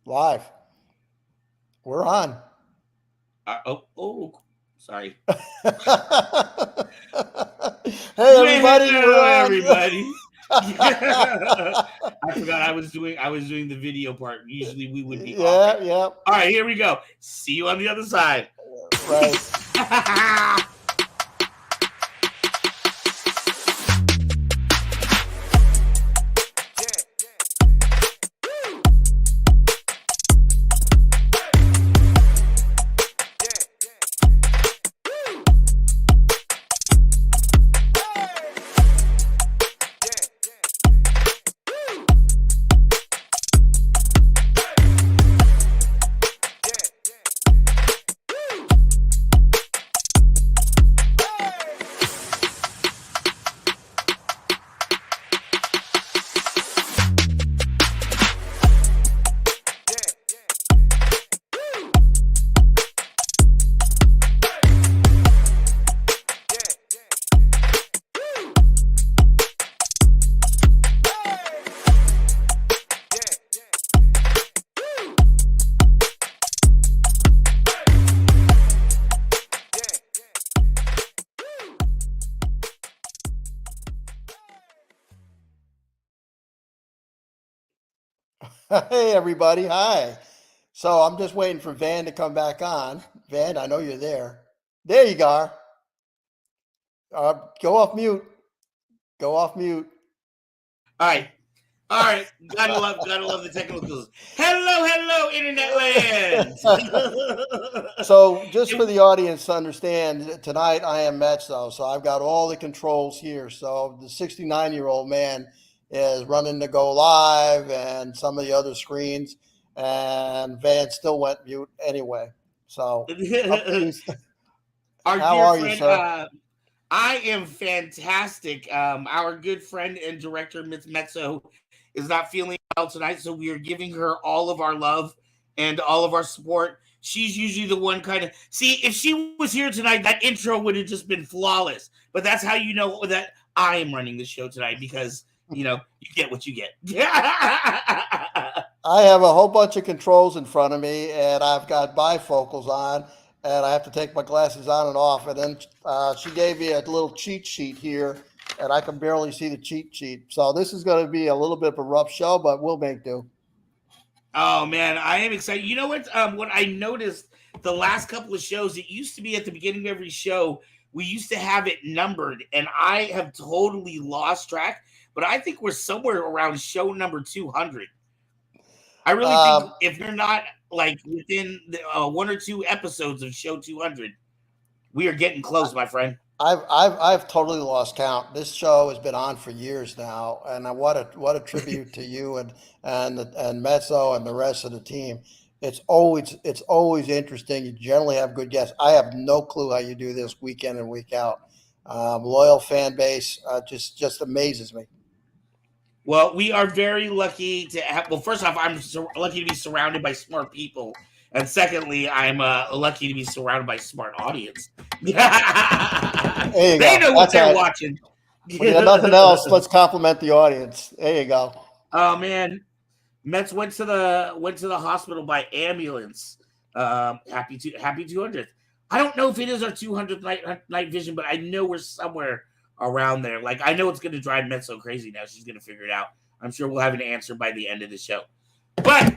Live. We're on. Sorry. Hey everybody, we're Hello, on. everybody. I forgot I was doing the video part. Usually we would be off Yeah, it. yeah, All right, here we go. See you on the other side. right. Hey everybody, hi. So I'm just waiting for Van to come back on. Van, I know you're there. There you go. Go off mute. Go off mute. All right. All right. Gotta love the technicals. Hello, internet land. So just for the audience to understand, tonight I am Mezzo, so I've got all the controls here. So the 69-year-old man is running the go live and some of the other screens, and Van still went mute anyway. So up to you. Our How dear are you, friend, sir? I am fantastic. Our good friend and director, Miss Mezzo, is not feeling well tonight, so we are giving her all of our love and all of our support. She's usually the one kind of see if she was here tonight, that intro would have just been flawless. But that's how you know that I am running the show tonight because you get what you get. I have a whole bunch of controls in front of me, and I've got bifocals on, and I have to take my glasses on and off. And then she gave me a little cheat sheet here, and I can barely see the cheat sheet. So this is going to be a little bit of a rough show, but we'll make do. Oh man, I am excited. You know what? What I noticed the last couple of shows, it used to be at the beginning of every show, we used to have it numbered, and I have totally lost track. But I think we're somewhere around show number 200. I really think Um, if you're not like within one or two episodes of show 200, we are getting close, my friend. I've totally lost count. This show has been on for years now, and what a tribute to you and Mezzo and the rest of the team. It's always interesting. You generally have good guests. I have no clue how you do this week in and week out. Loyal fan base just amazes me. Well, we are very lucky to have. Well, first off, I'm lucky to be surrounded by smart people, and secondly, I'm lucky to be surrounded by smart audience. They There you go. know what That's they're right. watching. When you got nothing else, let's compliment the audience. There you go. Oh man, Mets went to the hospital by ambulance. Happy 200th. I don't know if it is our 200th night vision, but I know we're somewhere around there. Like I know it's going to drive Met so crazy now. She's going to figure it out. I'm sure we'll have an answer by the end of the show. But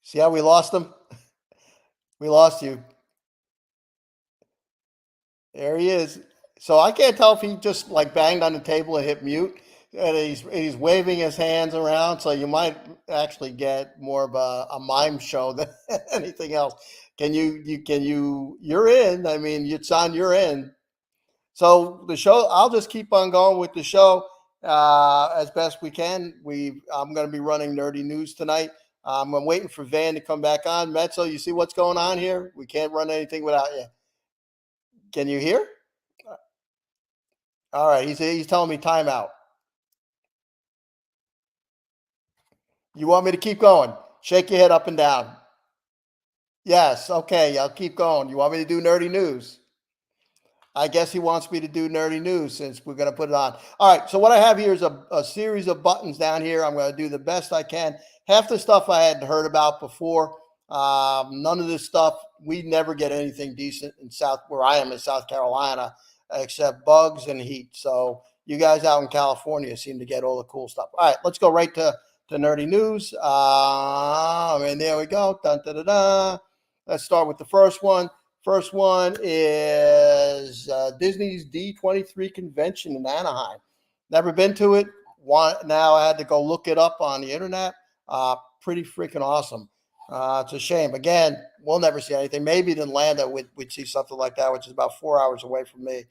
See how we lost him? We lost you. There he is. So I can't tell if he just like banged on the table and hit mute, and he's waving his hands around. So you might actually get more of a mime show than anything else. You're in. I mean, it's on your end. So the show, I'll just keep on going with the show as best we can. I'm going to be running nerdy news tonight. I'm waiting for Van to come back on. Mezzo, you see what's going on here? We can't run anything without you. Can you hear? All right, he's telling me timeout. You want me to keep going? Shake your head up and down. Yes, okay, I'll keep going. You want me to do nerdy news? I guess he wants me to do nerdy news since we're going to put it on. All right. So what I have here is a series of buttons down here. I'm going to do the best I can. Half the stuff I hadn't heard about before. None of this stuff. We never get anything decent in where I am in South Carolina, except bugs and heat. So you guys out in California seem to get all the cool stuff. All right. Let's go right to nerdy news. And there we go. Dun, da, da, da. Let's start with the first one. First one is Disney's D23 convention in Anaheim. Never been to it. Now I had to go look it up on the internet. Pretty freaking awesome. It's a shame. Again, we'll never see anything. Maybe in Atlanta we'd see something like that, which is about 4 hours away from me.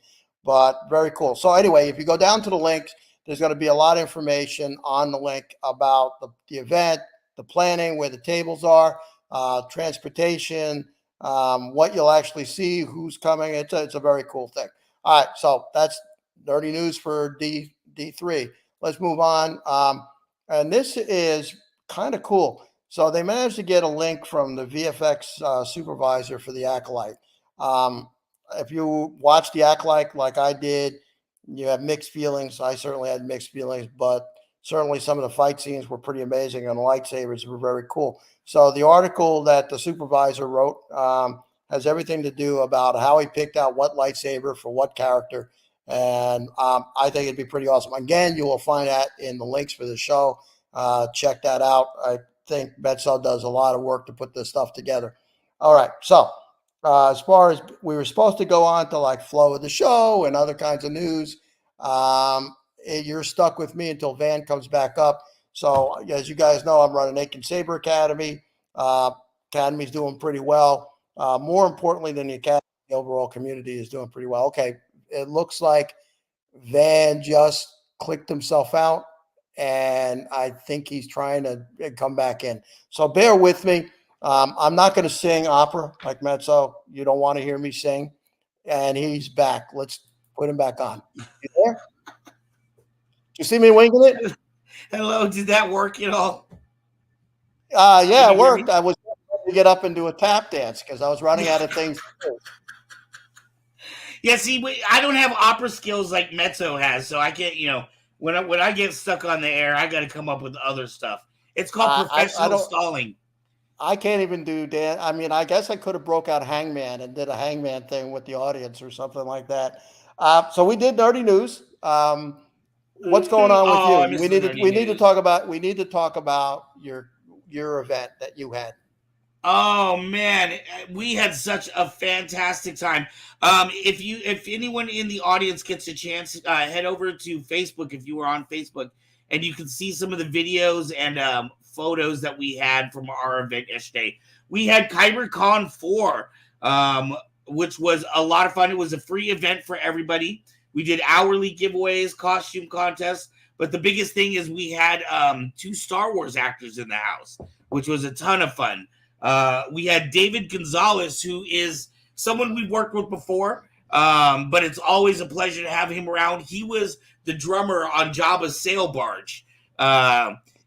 But very cool. So anyway, if you go down to the links, there's going to be a lot of information on the link about the event, the planning, where the tables are, transportation, what you'll actually see, who's coming. It's a very cool thing. All right, so that's nerdy news for D3. Let's move on. And this is kind of cool. So they managed to get a link from the VFX supervisor for the Acolyte. If you watch the Acolyte like I did, you have mixed feelings. I certainly had mixed feelings, but certainly some of the fight scenes were pretty amazing and the lightsabers were very cool. So the article that the supervisor wrote has everything to do about how he picked out what lightsaber for what character. And I think it'd be pretty awesome. Again, you will find that in the links for the show. Check that out. I think Betso does a lot of work to put this stuff together. All right. So as far as we were supposed to go on to like flow of the show and other kinds of news, you're stuck with me until Van comes back up. So as you guys know, I'm running Aiken Saber Academy. Academy's doing pretty well. More importantly than the academy, the overall community is doing pretty well. Okay, it looks like Van just clicked himself out, and I think he's trying to come back in. So bear with me. I'm not going to sing opera like Mezzo. You don't want to hear me sing. And he's back. Let's put him back on. You there? You see me winking it? Hello, did that work at all? Yeah, it worked. I was going to get up and do a tap dance because I was running out of things to do. Yeah, see, I don't have opera skills like Mezzo has, so I can't, when I get stuck on the air, I got to come up with other stuff. It's called professional stalling. I can't even do dance. I mean, I guess I could have broke out Hangman and did a Hangman thing with the audience or something like that. So we did nerdy news. What's going on with you? We need to talk about your event that you had. Oh man, we had such a fantastic time. If anyone in the audience gets a chance, head over to Facebook if you were on Facebook, and you can see some of the videos and photos that we had from our event yesterday. We had Kyber Con 4, which was a lot of fun. It was a free event for everybody. We did hourly giveaways, costume contests, but the biggest thing is we had 2 Star Wars actors in the house, which was a ton of fun. We had David Gonzalez, who is someone we've worked with before, but it's always a pleasure to have him around. He was the drummer on Jabba's sail barge.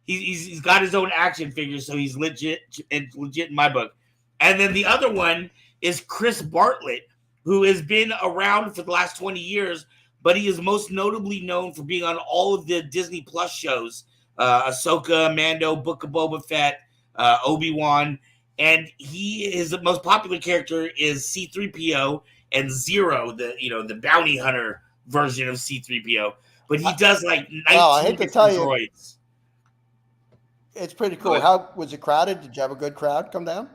He's got his own action figures, so he's legit in my book. And then the other one is Chris Bartlett, who has been around for the last 20 years, but he is most notably known for being on all of the Disney Plus shows, Ahsoka, Mando, Book of Boba Fett, Obi-Wan. And his most popular character is C-3PO and Zero, the bounty hunter version of C-3PO. But he does like 19 I hate to tell droids. It's pretty cool. How was it crowded? Did you have a good crowd come down?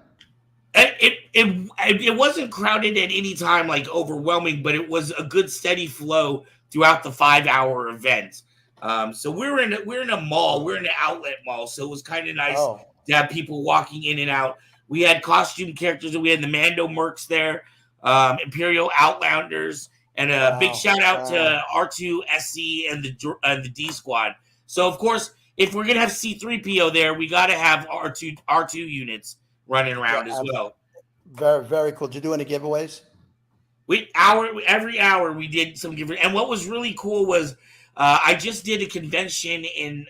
It wasn't crowded at any time, like overwhelming, but it was a good steady flow throughout the 5-hour event. So we're in a mall, we're in an outlet mall, so it was kind of nice to have people walking in and out. We had costume characters, and we had the Mando mercs there, Imperial Outlanders, and a big shout out to R2, SC, and the D Squad. So of course, if we're gonna have C-3PO there, we got to have R2 units running around as well. Very, very cool. Did you do any giveaways? Every hour we did some giveaways, and what was really cool was I just did a convention in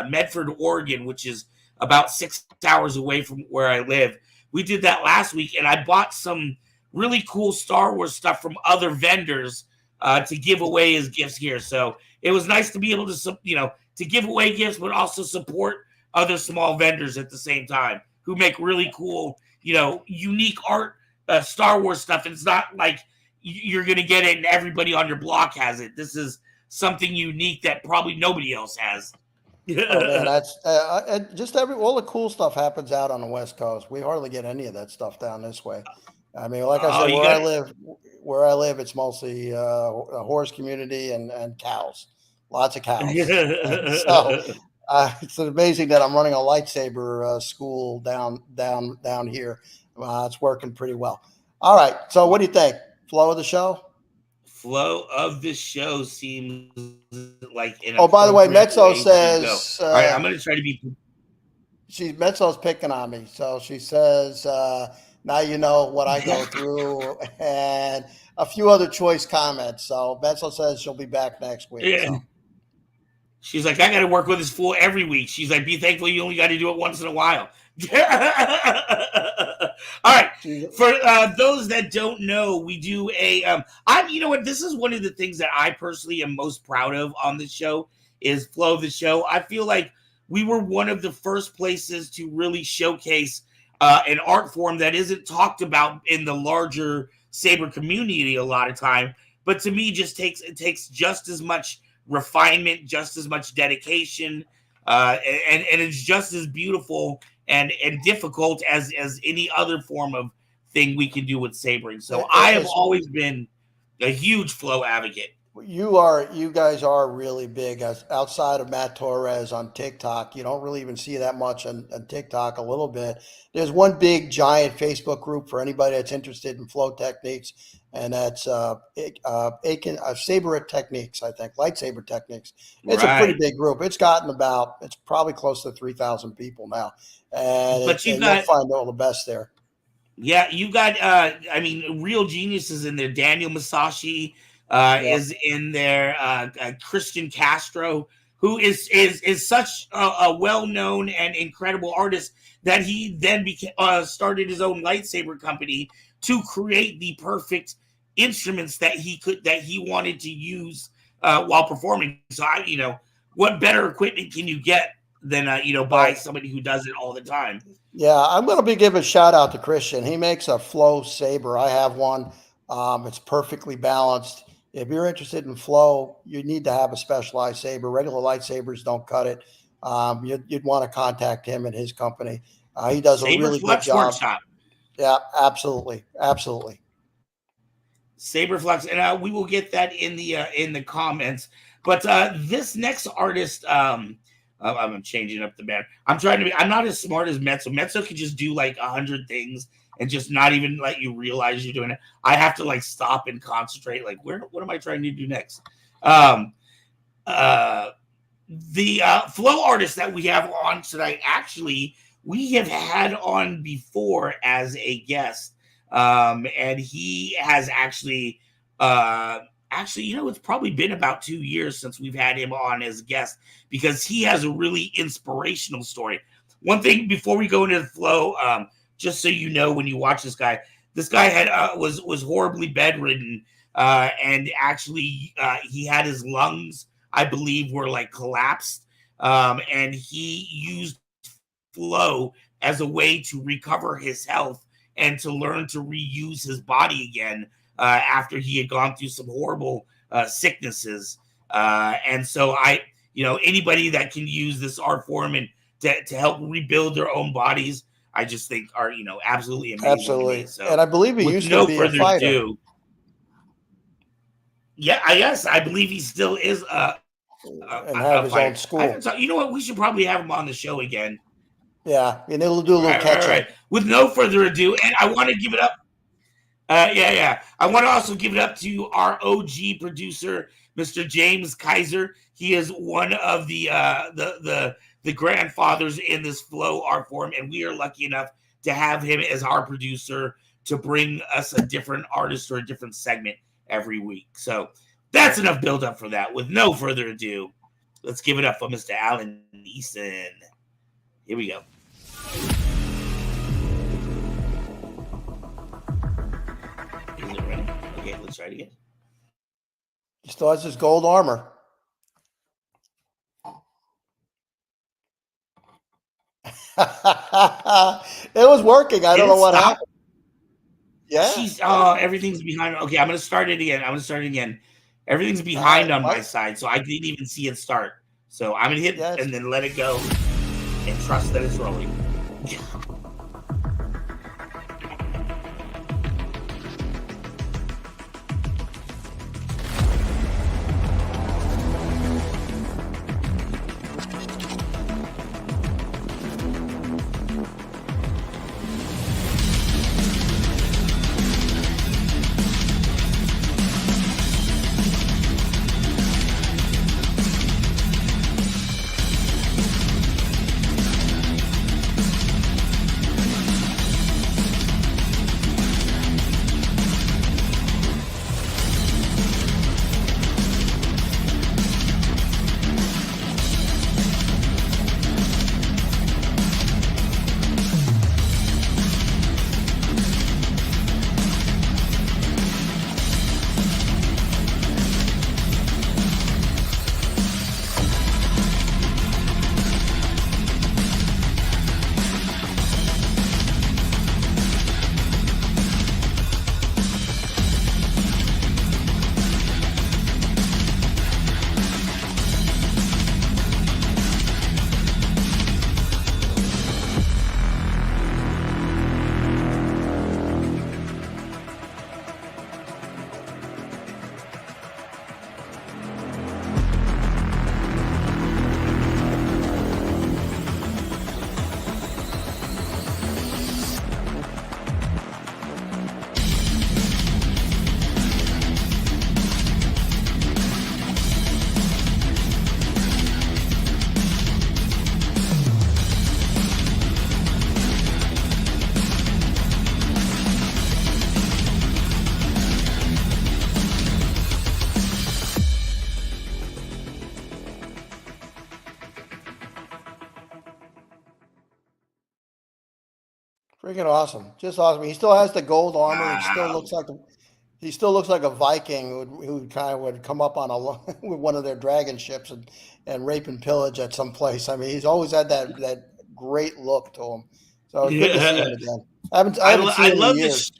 Medford, Oregon, which is about 6 hours away from where I live. We did that last week, and I bought some really cool Star Wars stuff from other vendors to give away as gifts here. So it was nice to be able to, to give away gifts, but also support other small vendors at the same time who make really cool, unique art, Star Wars stuff. And it's not like you're going to get it and everybody on your block has it. This is something unique that probably nobody else has. Oh man, that's just all the cool stuff happens out on the West Coast. We hardly get any of that stuff down this way. I mean, like I said, where I live, it's mostly a horse community and cows, lots of cows. So it's amazing that I'm running a lightsaber school down here. It's working pretty well. All right, so what do you think? Flow of the show? Flow of the show seems like an by the way, Mezzo says all right, I'm going to try to be Mezzo's picking on me. So she says now you know what I go through and a few other choice comments. So Mezzo says she'll be back next week. Yeah. So. She's like, I got to work with this fool every week. She's like, be thankful you only got to do it once in a while. All right. For those that don't know, we do you know what? This is one of the things that I personally am most proud of on the show is Flow of the Show. I feel like we were one of the first places to really showcase an art form that isn't talked about in the larger Saber community a lot of time. But to me, it takes just as much refinement, just as much dedication, and it's just as beautiful and difficult as any other form of thing we can do with sabering. So I have always been a huge Flow advocate. You guys are really big outside of Matt Torres on TikTok. You don't really even see that much on TikTok, a little bit. There's one big giant Facebook group for anybody that's interested in flow techniques, and that's Saber Techniques, I think, lightsaber techniques. It's a pretty big group. It's probably close to 3,000 people now. And you'll find all the best there. Yeah, you got real geniuses in there. Daniel Masashi is in there. Christian Castro, who is such a well-known and incredible artist that he then started his own lightsaber company to create the perfect instruments that he wanted to use while performing. So what better equipment can you get than by somebody who does it all the time? Yeah, I'm going to be giving a shout out to Christian. He makes a flow saber. I have one. It's perfectly balanced. If you're interested in flow, you need to have a specialized saber. Regular lightsabers don't cut it. You'd want to contact him and his company. He does a really good job. Workshop. Yeah, absolutely. Saberflux, and we will get that in the comments. But this next artist, I'm changing up the band. I'm not as smart as Mezzo. Mezzo can just do like 100 things and just not even let you realize you're doing it. I have to like stop and concentrate. Like, what am I trying to do next? The flow artist that we have on tonight, actually, we have had on before as a guest. And he has actually, it's probably been about 2 years since we've had him on as a guest because he has a really inspirational story. One thing before we go into the flow, just so you know, when you watch this guy was horribly bedridden, and actually he had his lungs, I believe, were like collapsed, and he used flow as a way to recover his health and to learn to reuse his body again after he had gone through some horrible sicknesses. And so anybody that can use this art form and to help rebuild their own bodies, I just think are, absolutely amazing. Absolutely. So, and I believe he used to be a fighter. Yes, I believe he still is and have his own school. You know what? We should probably have him on the show again. Yeah, and it'll do a little catch up. Right. With no further ado, and I want to give it up. I want to also give it up to our OG producer, Mr. James Kaiser. He is one of the grandfathers in this flow art form, and we are lucky enough to have him as our producer to bring us a different artist or a different segment every week. So that's enough build up for that. With no further ado, let's give it up for Mr. Alan Eason. Here we go. again. Let's try it again. He still has his gold armor. It was working. I don't know what happened. Yeah. She's everything's behind. Okay, I'm gonna start it again. Everything's behind on my side, so I didn't even see it start. So I'm gonna hit and then let it go and trust that it's rolling. Freaking awesome. Just awesome. He still has the gold armor. He still looks like a Viking who kind of would come up on with one of their dragon ships and rape and pillage at some place. I mean, he's always had that great look to him. So it's good to see him again. I haven't seen him in years.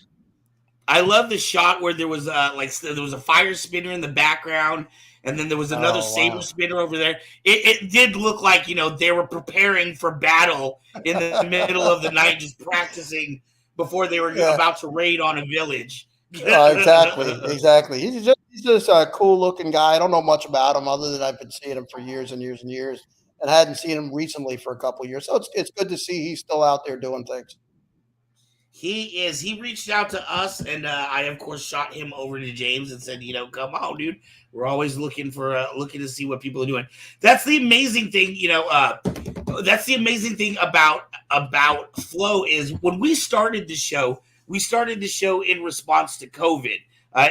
I love the shot where there was there was a fire spinner in the background, and then there was another saber spinner over there. It did look like, they were preparing for battle in the middle of the night, just practicing before they were about to raid on a village. Exactly. He's just a cool looking guy. I don't know much about him other than I've been seeing him for years and years and years, and hadn't seen him recently for a couple of years. So it's good to see he's still out there doing things. He is. He reached out to us, and I, of course, shot him over to James and said, come on, dude. We're always looking to see what people are doing. That's the amazing thing, that's the amazing thing about Flow is when we started the show in response to COVID.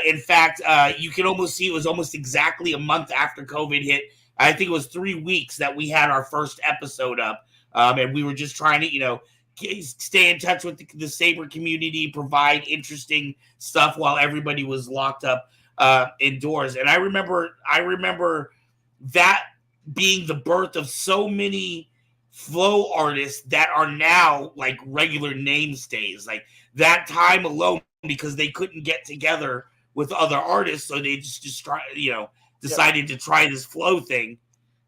In fact, you can almost see it was almost exactly a month after COVID hit. I think it was 3 weeks that we had our first episode up, and we were just trying to, stay in touch with the Saber community, provide interesting stuff while everybody was locked up indoors. And I remember that being the birth of so many Flow artists that are now like regular namestays. Like that time alone, because they couldn't get together with other artists, so they just try, decided to try this Flow thing.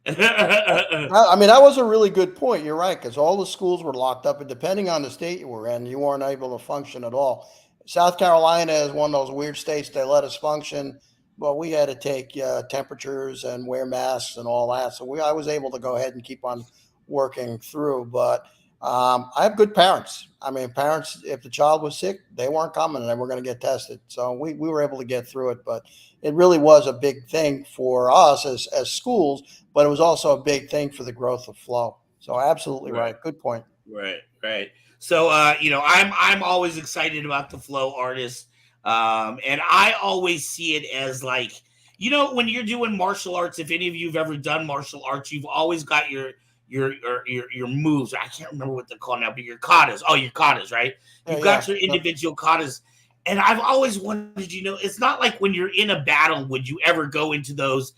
I mean, that was a really good point. You're right, because all the schools were locked up, and depending on the state you were in, you weren't able to function at all. South Carolina is one of those weird states. They let us function, but we had to take temperatures and wear masks and all that. So I was able to go ahead and keep on working through. But I have good parents. I mean, parents, if the child was sick, they weren't coming and they were going to get tested. So we were able to get through it. But it really was a big thing for us as schools, but it was also a big thing for the growth of Flow. So absolutely right. Good point. Right. So, I'm always excited about the Flow artists. And I always see it as like, when you're doing martial arts, if any of you have ever done martial arts, you've always got your moves. I can't remember what they're called now, but your katas. Oh, your katas, right? You've got your individual katas. And I've always wanted, it's not like when you're in a battle, would you ever go into those,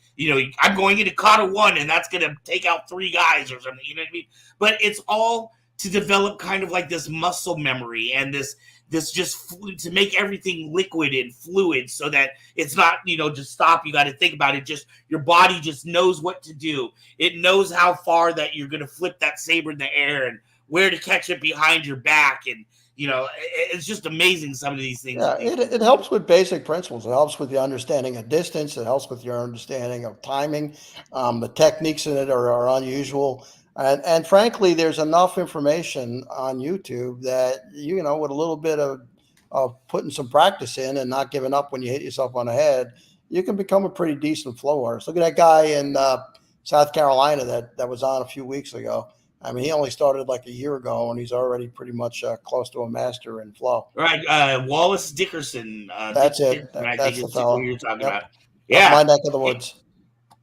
I'm going into kata 1 and that's going to take out 3 guys or something, you know what I mean? But it's all to develop kind of like this muscle memory and this just to make everything liquid and fluid so that it's not, just stop. You got to think about it. Just your body just knows what to do. It knows how far that you're going to flip that saber in the air and where to catch it behind your back. And, it's just amazing, some of these things. Yeah, it helps with basic principles. It helps with the understanding of distance. It helps with your understanding of timing. The techniques in it are unusual. And frankly, there's enough information on YouTube that, with a little bit of putting some practice in and not giving up when you hit yourself on the head, you can become a pretty decent flow artist. Look at that guy in South Carolina that was on a few weeks ago. I mean, he only started like a year ago, and he's already pretty much close to a master in flow. Right, Wallace Dickerson. That's it. Dickerson, I That's think the is fellow. what you're talking Yep. about. Up Yeah, my neck of the woods.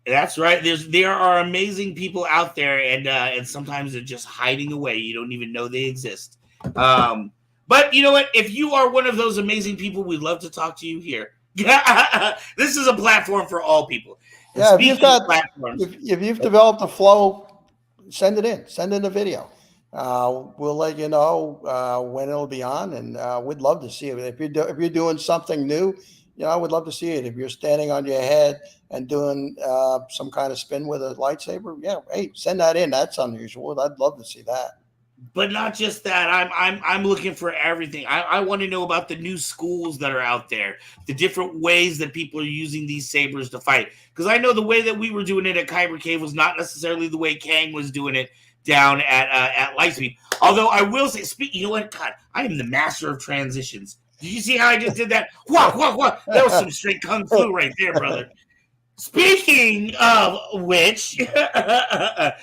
That's right. There are amazing people out there, and sometimes they're just hiding away. You don't even know they exist. But you know what? If you are one of those amazing people, we'd love to talk to you here. This is a platform for all people. Yeah, if you've developed a flow, send it in. Send in a video. We'll let you know when it'll be on, and we'd love to see it. If you're doing something new, I would love to see it. If you're standing on your head and doing some kind of spin with a lightsaber, yeah, hey, send that in. That's unusual. I'd love to see that. But not just that. I'm looking for everything. I want to know about the new schools that are out there, the different ways that people are using these sabers to fight. Because I know the way that we were doing it at Kyber Cave was not necessarily the way Kang was doing it down at Lightspeed. Although I will say, you know what? God, I am the master of transitions. Did you see how I just did that? Wah, wah, wah. That was some straight kung fu right there, brother. Speaking of which, the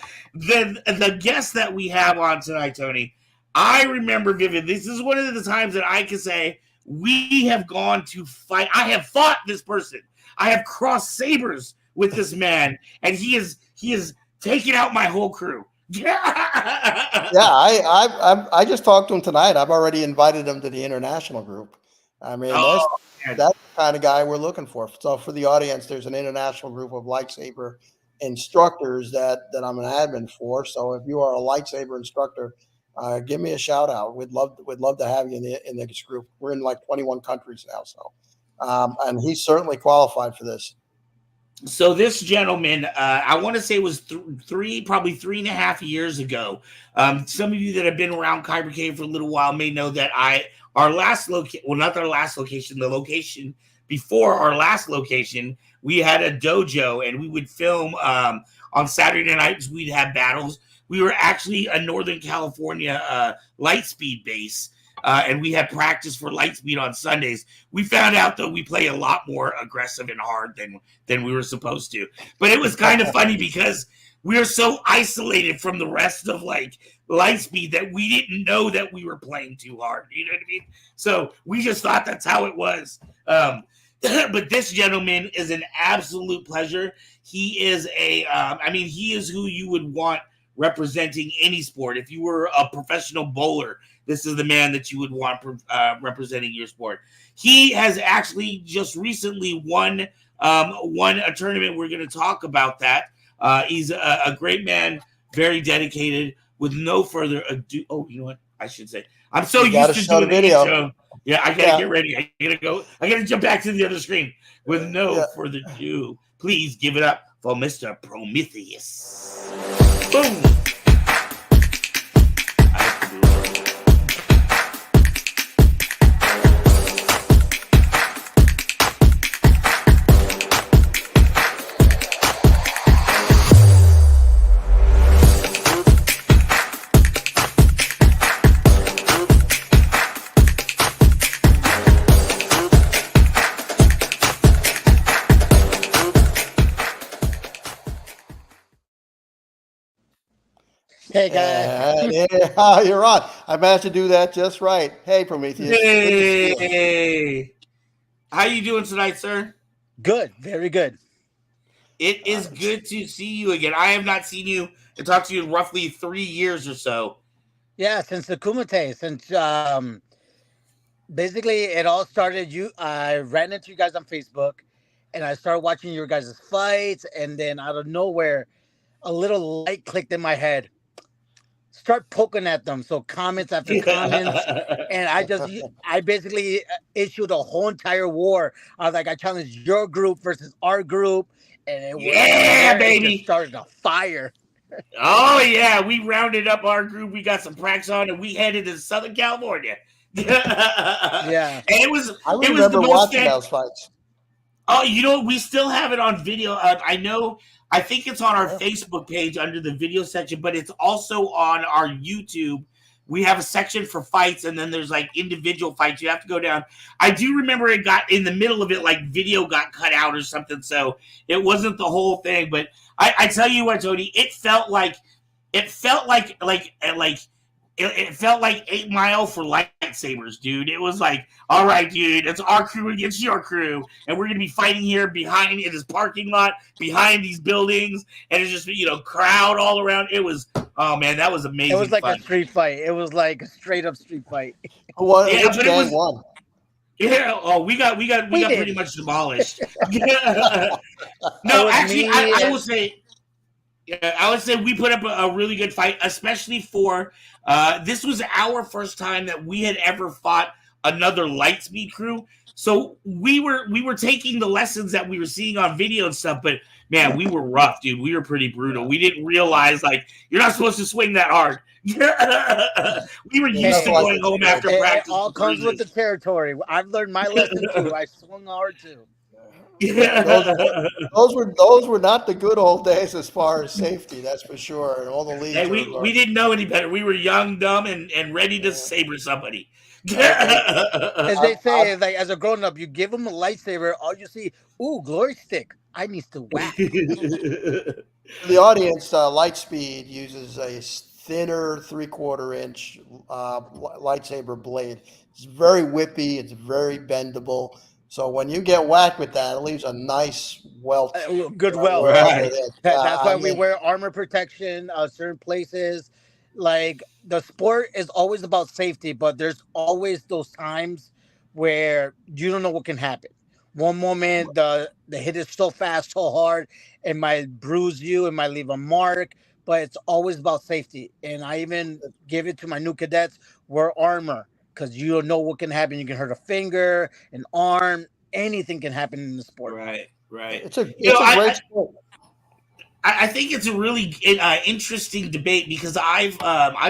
guest that we have on tonight, Tony, I remember vividly. This is one of the times that I can say we have gone to fight. I have fought this person. I have crossed sabers with this man, and he is taking out my whole crew. Yeah, I just talked to him tonight. I've already invited him to the international group. I mean, that's the kind of guy we're looking for. So for the audience, there's an international group of lightsaber instructors that I'm an admin for. So if you are a lightsaber instructor, give me a shout out. We'd love to have you in this group. We're in like 21 countries now, so and he's certainly qualified for this. So this gentleman, I want to say it was probably 3.5 years ago. Some of you that have been around Kyber Cave for a little while may know that our last location, well, not our last location, the location before our last location, we had a dojo and we would film on Saturday nights. We'd have battles. We were actually a Northern California Lightspeed base. And we had practice for Lightspeed on Sundays. We found out that we play a lot more aggressive and hard than we were supposed to. But it was kind of funny because we were so isolated from the rest of like Lightspeed that we didn't know that we were playing too hard. You know what I mean? So we just thought that's how it was. But this gentleman is an absolute pleasure. He is he is who you would want representing any sport. If you were a professional bowler, this is the man that you would want representing your sport. He has actually just recently won a tournament. We're going to talk about that. He's a great man, very dedicated. With no further ado, you know what I should say? I'm so used to doing the video. Intro. Yeah, I gotta get ready. I gotta go. I gotta jump back to the other screen. With no further ado, please give it up for Mr. Prometheus. Boom. Hey guys. Yeah, you're on. I managed to do that just right. Hey, Prometheus. Hey. How you doing tonight, sir? Good. Very good. It is good to see you again. I have not seen you and talked to you in roughly 3 years or so. Yeah, since the Kumite, since Basically, it all started. I ran into you guys on Facebook, and I started watching your guys' fights, and then out of nowhere, a little light clicked in my head. Start poking at them. So comments after comments, and I basically issued a whole entire war. I was like, I challenged your group versus our group, and from Yeah, there it just baby. started a fire. Oh yeah, we rounded up our group. We got some pranks on, and we headed to Southern California. And Yeah. I it was the remember most watching those fights. Oh, we still have it on video. I know. I think it's on our Yeah. Facebook page under the video section, but it's also on our YouTube. We have a section for fights, and then there's like individual fights. You have to go down. I do remember it got in the middle of it, like video got cut out or something, so it wasn't the whole thing. But I tell you what, Tony, it felt like 8 Mile for lightsabers, dude. It was like, all right, dude, it's our crew against your crew, and we're gonna be fighting here behind in this parking lot, behind these buildings, and it's just crowd all around. It was, oh man, that was amazing. It was like fun. a street fight. It was like a straight up street fight. Yeah, Which but gang won? Yeah. Oh, we got did. pretty much demolished. No, actually, I will say. Yeah, I would say we put up a really good fight, especially for this was our first time that we had ever fought another Lightspeed crew. So we were taking the lessons that we were seeing on video and stuff, but man, we were rough, dude. We were pretty brutal. We didn't realize like you're not supposed to swing that hard. We were used to going home after practice. It all comes with the territory. I've learned my lesson too. I swung hard too. Yeah. Those were not the good old days as far as safety, that's for sure. And all the leagues. Hey, we didn't know any better. We were young, dumb, and ready to saber somebody. As they say, like as a grown up, you give them a lightsaber, all you see, ooh, glory stick. I need to whack. The audience, Lightspeed uses a thinner 3/4 inch lightsaber blade. It's very whippy. It's very bendable. So when you get whacked with that, it leaves a nice welt. Good welt. Right. That's why we wear armor protection. Certain places, like the sport is always about safety, but there's always those times where you don't know what can happen. One moment the hit is so fast, so hard, it might bruise you, it might leave a mark. But it's always about safety. And I even give it to my new cadets: wear armor. Because you don't know what can happen. You can hurt a finger, an arm, anything can happen in the sport. Right. It's a great sport. I think it's a really interesting debate because I've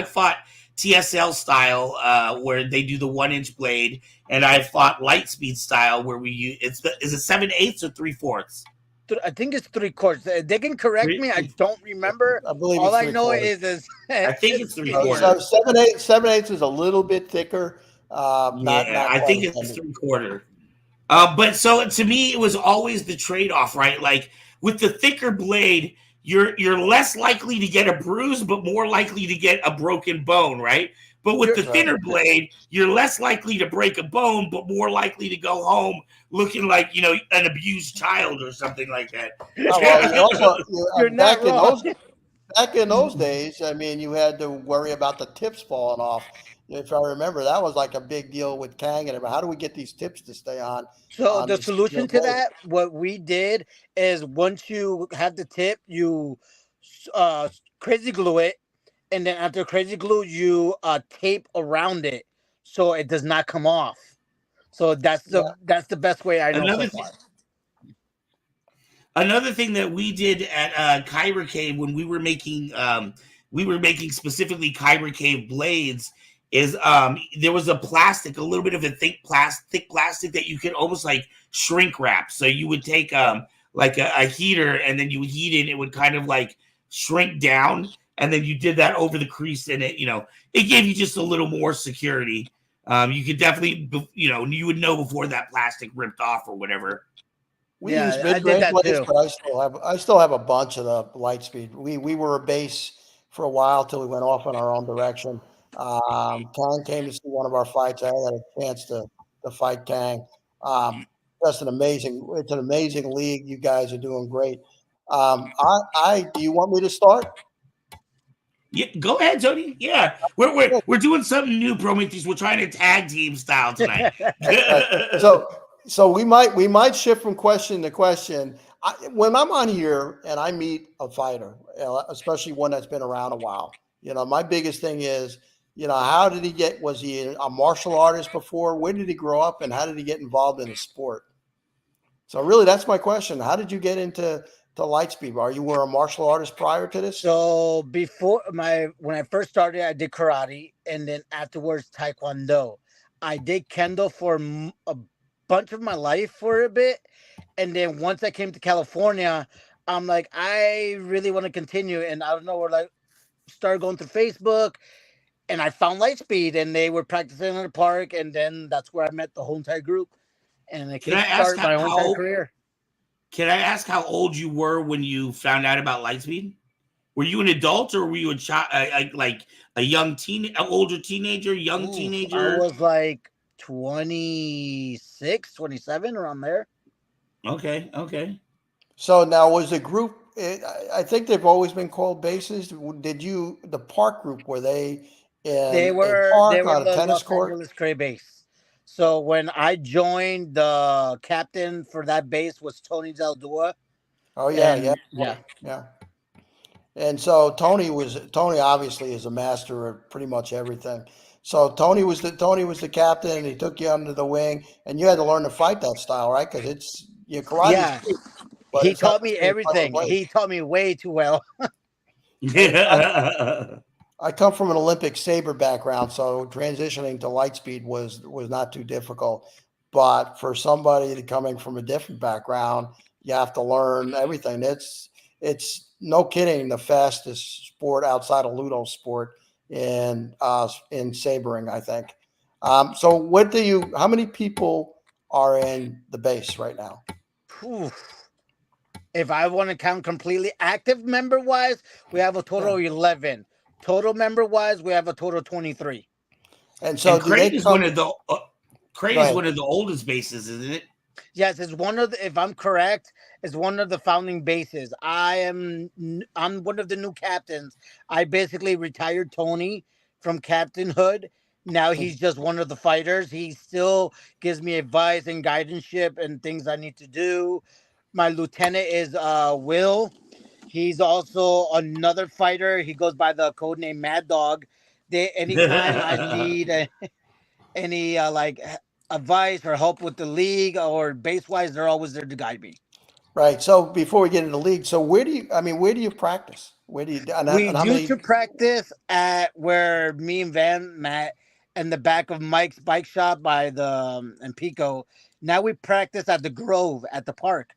fought TSL style where they do the 1 inch blade, and I've fought Lightspeed style where we use is it 7/8 or 3/4? I think it's 3/4. They can correct me. I don't remember. I believe all it's I know 3/4. is I think it's 3/4. 7/8 is a little bit thicker. I think it's 3/4. But so to me, it was always the trade-off, right? Like with the thicker blade, you're less likely to get a bruise, but more likely to get a broken bone, right? But with the thinner blade, you're less likely to break a bone, but more likely to go home looking like an abused child or something like that. You're not wrong. Back in those days, I mean, you had to worry about the tips falling off. If I remember, that was like a big deal with Kang and everybody. How do we get these tips to stay on? So the solution to that, what we did is once you have the tip, you crazy glue it, and then after crazy glue, you tape around it so it does not come off. So that's the best way I know so far. Another thing that we did at Kyber Cave when we were making specifically Kyber Cave blades is there was a little bit of a thick plastic that you could almost like shrink wrap. So you would take like a heater and then you would heat it. It would kind of like shrink down, and then you did that over the crease, and it gave you just a little more security. You could definitely you would know before that plastic ripped off or whatever. We use mid-range blades, but I still have a bunch of the Lightspeed. We were a base for a while till we went off in our own direction. Kang came to see one of our fights. I had a chance to fight Kang. It's an amazing league. You guys are doing great. Do you want me to start? Yeah, go ahead, Tony. Yeah, we're doing something new, Prometheus. We're trying to tag team style tonight. Right. So we might shift from question to question. When I'm on here and I meet a fighter, especially one that's been around a while, my biggest thing is, how did he get? Was he a martial artist before? Where did he grow up, and how did he get involved in the sport? So really, that's my question. How did you get into Lightspeed? You were a martial artist prior to this? So when I first started, I did karate, and then afterwards taekwondo. I did kendo for a bunch of my life for a bit, and then once I came to California, I'm like, I really want to continue, and I don't know where, like, started going through Facebook, and I found Lightspeed, and they were practicing in the park, and then that's where I met the whole entire group, and it Can I ask kickstarted my whole entire career. Can I ask how old you were when you found out about Lightspeed? Were you an adult or were you a child, like a young older teenager, teenager? I was like 26, 27, around there. Okay. So now was the group? I think they've always been called bases. The park group, were they in They a were park on a the tennis Los court? Angeles Cray base. So when I joined, the captain for that base was Tony Zaldua. Oh yeah, And yeah. And so Tony obviously is a master of pretty much everything. So Tony was the captain, and he took you under the wing, and you had to learn to fight that style, right? Because it's karate. Yeah, But he it's not taught the me same fucking everything. way. He taught me way too well. I come from an Olympic saber background, so transitioning to Lightspeed was not too difficult. But for somebody coming from a different background, you have to learn everything. It's no kidding the fastest sport outside of Ludo sport in sabering, I think. So how many people are in the base right now? Whew. If I want to count completely active member wise, we have a total of 11. Total member wise, we have a total of 23. And so and Krait is one of the oldest bases, isn't it? Yes, it's one of the, if I'm correct, it's one of the founding bases. I'm one of the new captains. I basically retired Tony from captainhood. Now he's just one of the fighters. He still gives me advice and guidance and things I need to do. My lieutenant is Will. He's also another fighter. He goes by the code name Mad Dog. Anytime I need any advice or help with the league or base wise, they're always there to guide me. Right. So before we get into the league, so where do you practice? Where do you? We used to practice at where me and Van met in the back of Mike's bike shop by the in Pico. Now we practice at the Grove at the park,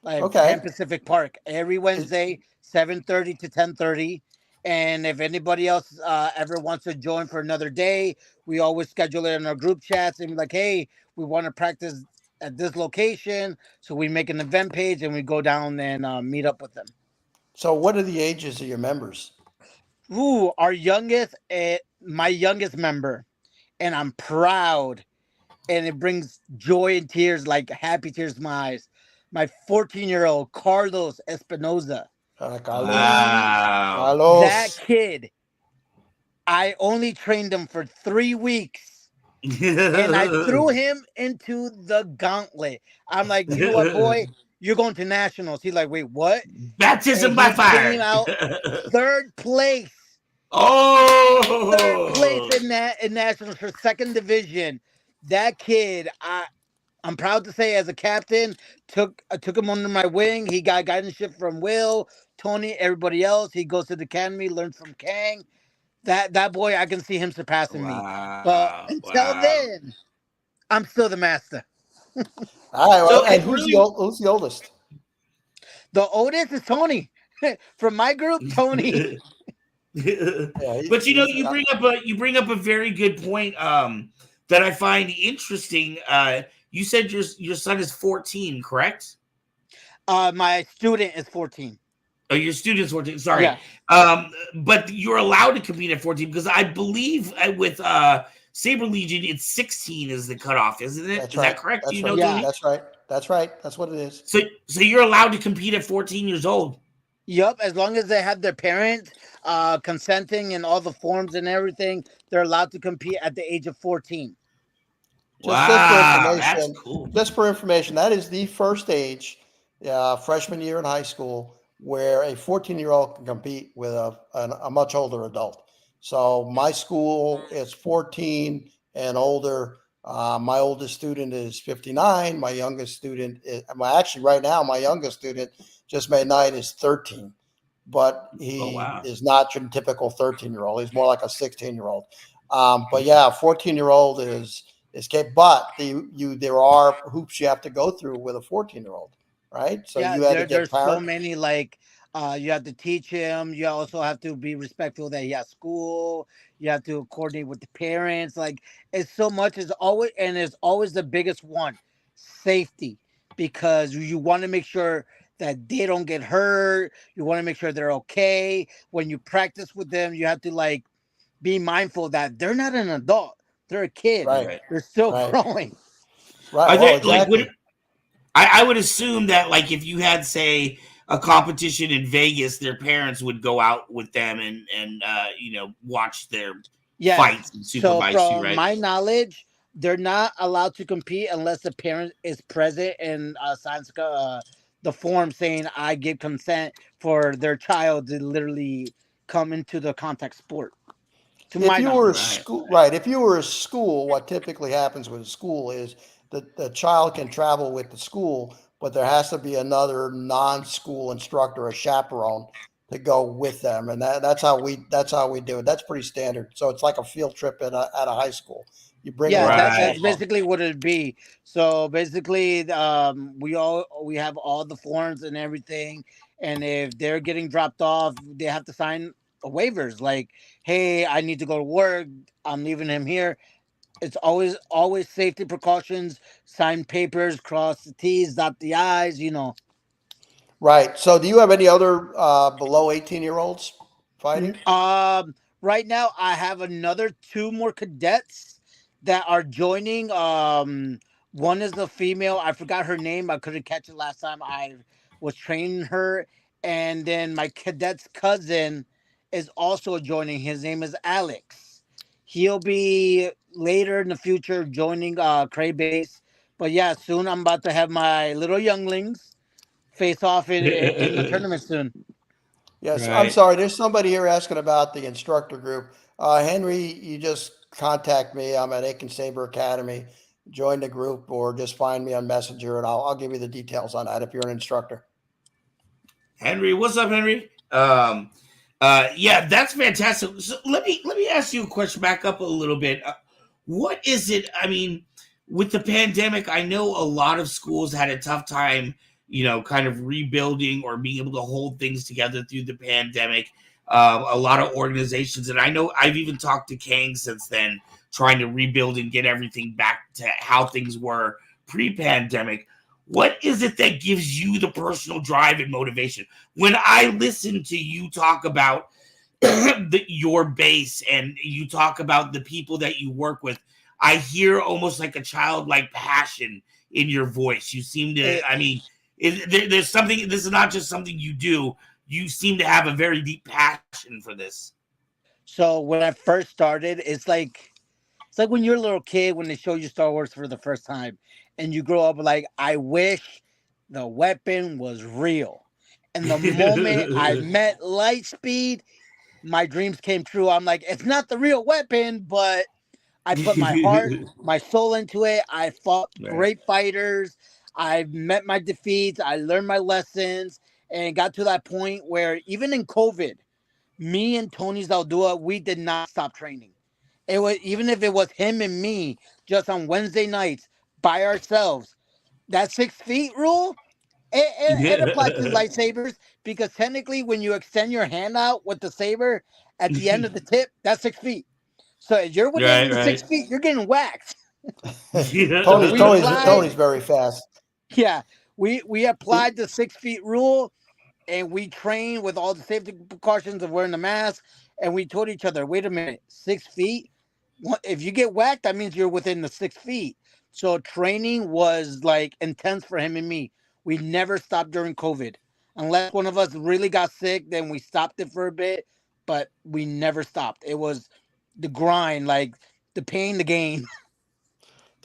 like Pan Pacific Park, every Wednesday, 7:30 to 10:30. And if anybody else ever wants to join for another day, we always schedule it in our group chats and be like, hey, we want to practice at this location. So we make an event page and we go down and meet up with them. So what are the ages of your members? Ooh, my youngest member, and I'm proud, and it brings joy and tears, like happy tears to my eyes. My 14-year-old Carlos Espinoza. Wow. That kid, I only trained him for 3 weeks. And I threw him into the gauntlet. I'm like, you know what, boy? You're going to nationals. He's like, wait, what? Baptism by fire. Came out third place. Oh, third place in nationals for second division. That kid, I'm proud to say, as a captain, I took him under my wing. He got guidance from Will, Tony, everybody else. He goes to the academy, learns from Kang. That boy, I can see him surpassing me. But until then, I'm still the master. All right. Well, and who's the oldest? The oldest is Tony. From my group, Tony. But you bring up a very good point that I find interesting. You said your son is 14, correct? My student is 14. Oh, your student's 14. Sorry. Yeah. But you're allowed to compete at 14 because I believe with Saber Legion, it's 16 is the cutoff, isn't it? Is that correct? That's right. Yeah, that's right. That's right. That's what it is. So you're allowed to compete at 14 years old. Yup, as long as they have their parents consenting and all the forms and everything, they're allowed to compete at the age of 14. Just for Wow, that's information, cool. that is the first age, freshman year in high school, where a 14-year-old can compete with a much older adult. So my school is 14 and older. My oldest student is 59. My youngest student is, well, actually, right now, my youngest student just made nine is 13, but Oh he wow. is not your typical 13-year-old. He's more like a 16-year-old. But yeah, 14-year-old is capable, but there are hoops you have to go through with a 14-year-old, right? So Yeah, you had to get there's so parent. many like you have to teach him. You also have to be respectful that he has school. You have to coordinate with the parents. Like it's so much. Is always and it's always the biggest one, safety, because you want to make sure that they don't get hurt. You want to make sure they're okay. When you practice with them, you have to like be mindful that they're not an adult. They're a kid. Right, Right. They're still right, growing. right. Are Well, there like would exactly. I would assume that like if you had say a competition in Vegas, their parents would go out with them and watch their Yes. fights and So supervise you, from right? my knowledge, they're not allowed to compete unless the parent is present and signs the form saying I give consent for their child to literally come into the contact sport. To If my you were a knowledge. Right. school, right? If you were a school, what typically happens with a school is that the child can travel with the school, but there has to be another non-school instructor, a chaperone, to go with them, and that's how we do it. That's pretty standard. So it's like a field trip at a high school. You bring Yeah, along a Right. that's chaperone. basically what it'd be. So basically, we have all the forms and everything, and if they're getting dropped off, they have to sign waivers like, "Hey, I need to go to work. I'm leaving him here." It's always safety precautions, sign papers, cross the T's, dot the I's. Right. So do you have any other below 18-year-olds N- fighting? Um, right now, I have another two more cadets that are joining. One is a female. I forgot her name. I couldn't catch it last time I was training her. And then my cadet's cousin is also joining. His name is Alex. He'll be later in the future joining Cray Base. But yeah, soon I'm about to have my little younglings face off in the tournament soon. Yes, I'm Right. sorry. There's somebody here asking about the instructor group. Henry, you just contact me. I'm at Aiken Saber Academy. Join the group or just find me on Messenger and I'll give you the details on that if you're an instructor. Henry, what's up, Henry? Yeah, that's fantastic. So let me ask you a question back up a little bit. What is it? I mean, with the pandemic, I know a lot of schools had a tough time, kind of rebuilding or being able to hold things together through the pandemic. A lot of organizations, and I know I've even talked to Kang since then, trying to rebuild and get everything back to how things were pre-pandemic. What is it that gives you the personal drive and motivation? When I listen to you talk about your base and you talk about the people that you work with, I hear almost like a childlike passion in your voice. You seem to, It, I mean, there's something, this is not just something you do. You seem to have a very deep passion for this. so when I first started, it's like when you're a little kid when they show you Star Wars for the first time, and you grow up like, I wish the weapon was real. And the moment I met Lightspeed, my dreams came true. I'm like, it's not the real weapon, but I put my heart, my soul into it. I fought Right. great fighters. I met my defeats. I learned my lessons and got to that point where even in COVID, me and Tony Zaldua, we did not stop training. It was even if it was him and me just on Wednesday nights by ourselves. That 6 feet rule, it applied to lightsabers because technically, when you extend your hand out with the saber at the end of the tip, that's 6 feet. So if you're within Right, the six right. feet, you're getting whacked. So Tony's we Tony's applied, Tony's very fast. yeah, we applied the 6 feet rule, and we trained with all the safety precautions of wearing the mask. And we told each other, wait a minute, 6 feet. If you get whacked, that means you're within the 6 feet. So training was like intense for him and me. We never stopped during COVID. Unless one of us really got sick, then we stopped it for a bit, but we never stopped. It was the grind, like the pain, the gain.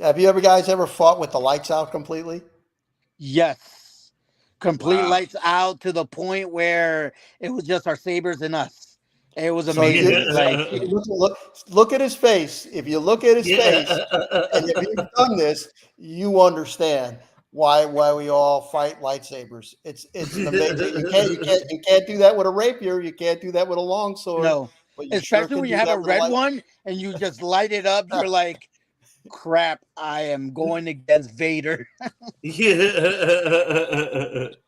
Have you ever guys ever fought with the lights out completely? Yes. Complete Wow. lights out to the point where it was just our sabers and us. It was So amazing. Like, look at his face. If you look at his face, and if Yeah. you've done this, you understand why we all fight lightsabers. It's an amazing. You can't do that with a rapier. You can't do that with a longsword, no. but you sure Especially can when you do have that a with a red light. one and you just light it up, you're like, crap, I am going against Vader.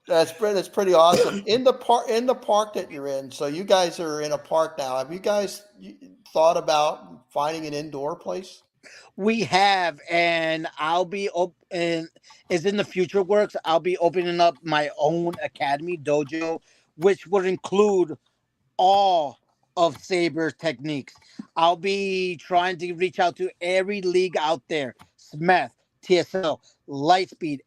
That's pretty awesome. In the park that you're in. So you guys are in a park now. Have you guys thought about finding an indoor place? We have, and I'll be open. Is in the future works. I'll be opening up my own academy dojo, which would include all of Saber's techniques. I'll be trying to reach out to every league out there: Smith, TSL, Lightspeed,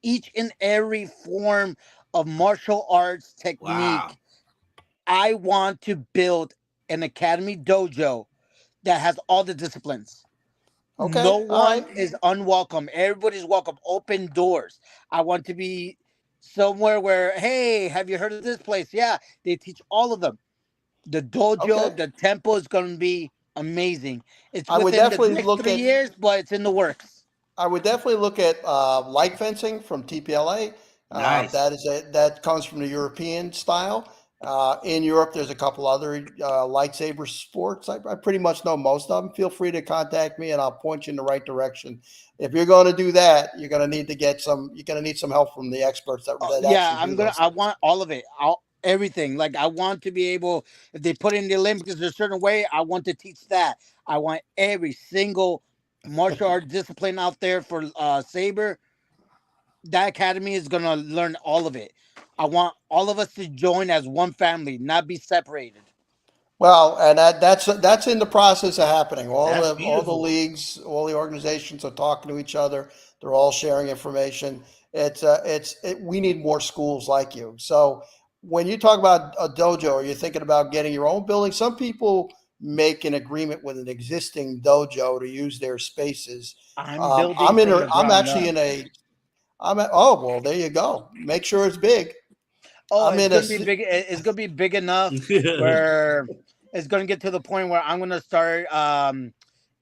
each and every form of martial arts Wow. technique. I want to build an academy dojo that has all the disciplines. No Okay, all right. one is unwelcome. Everybody's welcome. Open doors. I want to be somewhere where, hey, have you heard of this place? Yeah, they teach all of them. The Okay. dojo, the temple is going to be amazing. It's I would within the definitely next look three at years, but it's in the works. I would definitely look at light fencing from TPLA. Nice. That comes from the European style. In Europe, there's a couple other lightsaber sports. I pretty much know most of them. Feel free to contact me, and I'll point you in the right direction. If you're going to do that, you're going to need to get some. You're going to need some help from the experts that Yeah, actually do those I things. want all of it. Everything. Like, I want to be able, if they put in the Olympics a certain way, I want to teach that. I want every single martial art discipline out there for Saber. That academy is gonna learn all of it. I want all of us to join as one family, not be separated. Well, and that's in the process of happening. That's All the beautiful. leagues, all the organizations are talking to each other. They're all sharing information. We need more schools like you. So when you talk about a dojo, or you're thinking about getting your own building, some people make an agreement with an existing dojo to use their spaces. I'm building I'm in. from the I'm ground actually up. in a. I'm at. Oh well, there you go. Make sure it's big. Oh, I'm it's in a. gonna be big. It's gonna be big enough where it's gonna get to the point where I'm gonna start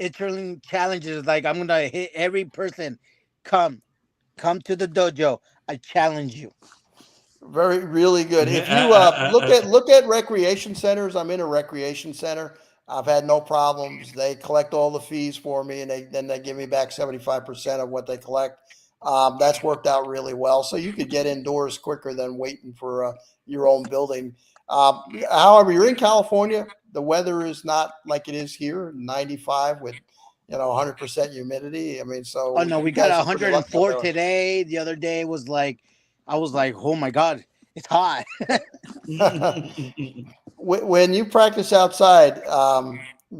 entering challenges. Like, I'm gonna hit every person. Come, come to the dojo. I challenge you. Very, really good. If you look at recreation centers, I'm in a recreation center. I've had no problems. They collect all the fees for me, and they give me back 75% of what they collect. That's worked out really well. So you could get indoors quicker than waiting for your own building. However, you're in California. The weather is not like it is here, 95 with 100% humidity. I mean, Oh so no, we you got guys are pretty lucky out 104 there. today. The other day was like, I was like, oh my god, it's hot. When you practice outside,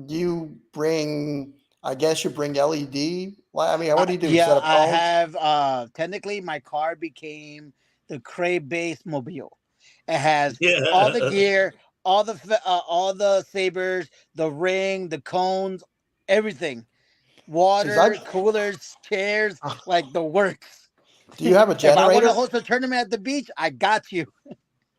you bring, I guess you bring LED. I mean, what do you do? Yeah, Set up I cones? have technically my car became the Krait base mobile. It has all the Yeah. gear, all the sabers, the ring, the cones, everything. Because I, Water, coolers, chairs, like the works. do you have a If I want to generator? host a tournament at the beach, I got you.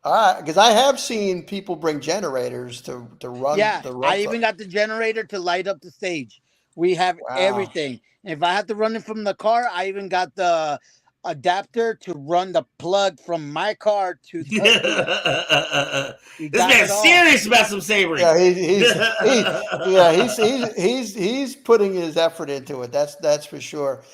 Because I have seen people bring generators to run Yeah, the I run. even got the generator to light up the stage. We have Wow. everything. If I have to run it from the car, I even got the adapter to run the plug from my car to the arena. We This got it man's all. serious about some sabering. Yeah, he's putting his effort into it. That's for sure.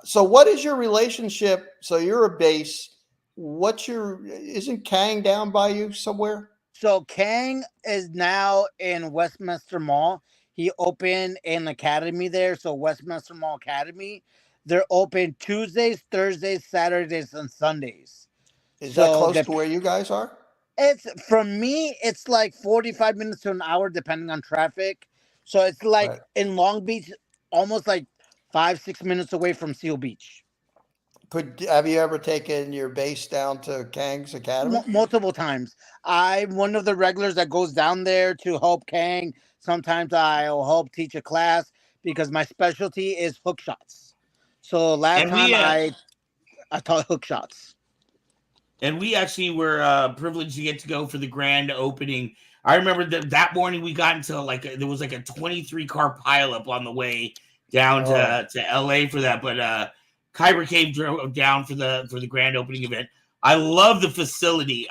So what is your relationship? So you're a base. Isn't Kang down by you somewhere? So Kang is now in Westminster Mall. He opened an academy there. So Westminster Mall Academy. They're open Tuesdays, Thursdays, Saturdays, and Sundays. Is that So close the to where you guys are? It's from me, it's like 45 minutes to an hour depending on traffic. So it's like Right. in Long Beach, almost like 5, 6 minutes away from Seal Beach. Have you ever taken your base down to Kang's Academy? Multiple times. I'm one of the regulars that goes down there to help Kang. Sometimes I'll help teach a class because my specialty is hook shots. So last And time we I taught hook shots. And we actually were privileged to get to go for the grand opening. I remember that morning we got into there was like a 23 car pileup on the way down to LA for that. But Kyber Cave drove down for the grand opening event. I love the facility.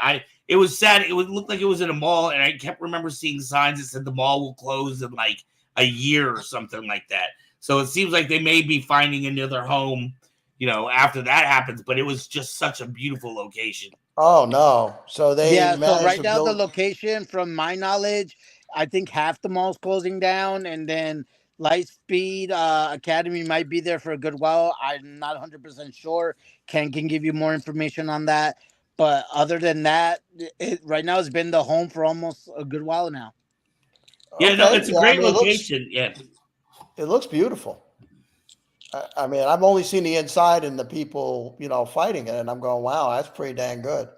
It was sad. It would look like it was in a mall, and I kept remember seeing signs that said the mall will close in like a year or something like that. So it seems like they may be finding another home, after that happens, but it was just such a beautiful location. Oh no! So they So managed right to now the build. location, from my knowledge, I think half the mall's closing down, and then Lightspeed Academy might be there for a good while. I'm not 100% sure. Ken can give you more information on that. But other than that, right now it's been the home for almost a good while now. Yeah, no, Okay, it's a yeah. I great mean, location. Yeah. it looks beautiful. I mean, I've only seen the inside and the people, fighting it, and I'm going, wow, that's pretty dang good.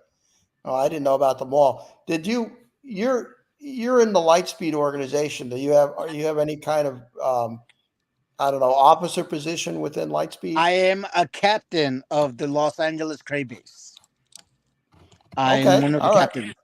Oh, I didn't know about the mall. Did you? You're in the Lightspeed organization. You have any kind of I don't know, officer position within Lightspeed? I am a captain of the Los Angeles Krait base. I'm Okay, one of the all right. captains.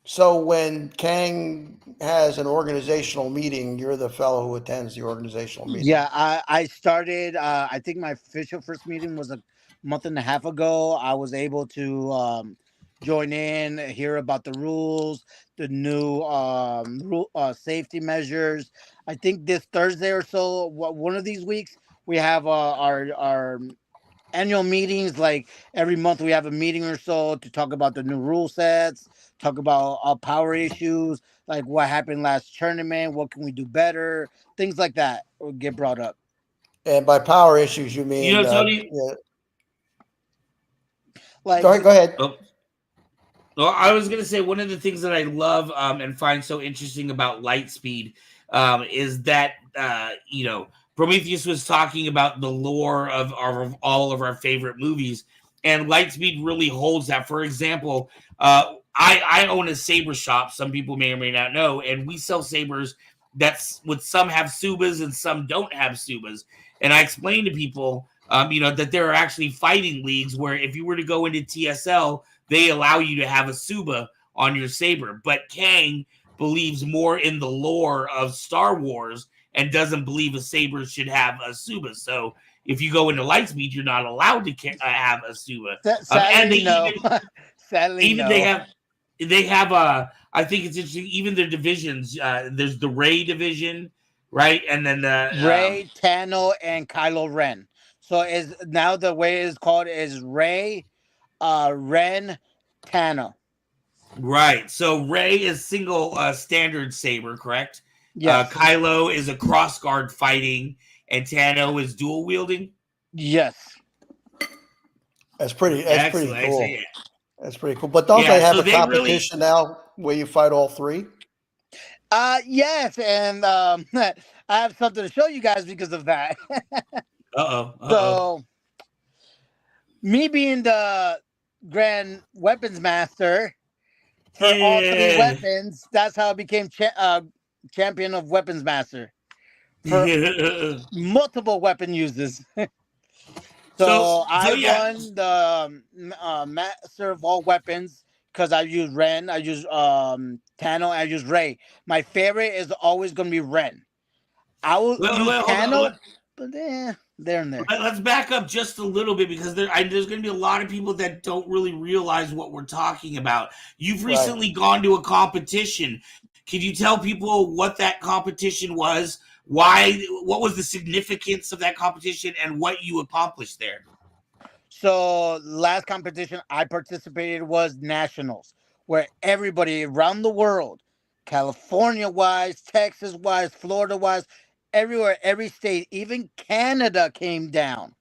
So when Kang has an organizational meeting, you're the fellow who attends the organizational meeting. Yeah, I started. I think my official first meeting was a month and a half ago. I was able to join in, hear about the rules, the new safety measures. I think this Thursday or so, one of these weeks, we have our annual meetings. Like every month, we have a meeting or so to talk about the new rule sets, talk about power issues, like what happened last tournament, what can we do better, things like that will get brought up. And by power issues, you mean Tony. Like Go ahead. Oh, well, I was going to say one of the things that I love and find so interesting about Lightspeed is that Prometheus was talking about the lore of all of our favorite movies, and Lightspeed really holds that. For example, I own a saber shop. Some people may or may not know, and we sell sabers with some have subas and some don't have subas. And I explain to people, that there are actually fighting leagues where if you were to go into TSL, they allow you to have a Suba on your saber. But Kang believes more in the lore of Star Wars and doesn't believe a saber should have a Suba. So if you go into Lightspeed, you're not allowed to have a Suba. sadly, no. Sadly, even no. they have I think it's interesting. Even their divisions. There's the Ray division, right? And then Ray, Tano, and Kylo Ren. So is now the way it's called is Ray, Ren, Tano. right. So Ray is single standard saber, correct? Yes. Kylo is a cross guard fighting, and Tano is dual wielding. Yes. That's pretty cool. Yeah. That's pretty cool. But don't they have so a competition now where you fight all three? Yes, and I have something to show you guys because of that. Uh-oh. So, me being the Grand Weapons Master for all three weapons, that's how I became champion of Weapons Master for multiple weapon uses. So I won the Master of all weapons because I use Ren, I use Tano, I use Ray. My favorite is always going to be Ren. I will use Tano, but there and there. Let's back up just a little bit because there's going to be a lot of people that don't really realize what we're talking about. You've recently gone to a competition. Can you tell people what that competition was? What was the significance of that competition and what you accomplished there? So last competition I participated was nationals, where everybody around the world, California wise, Texas wise, Florida wise, everywhere, every state, even Canada came down,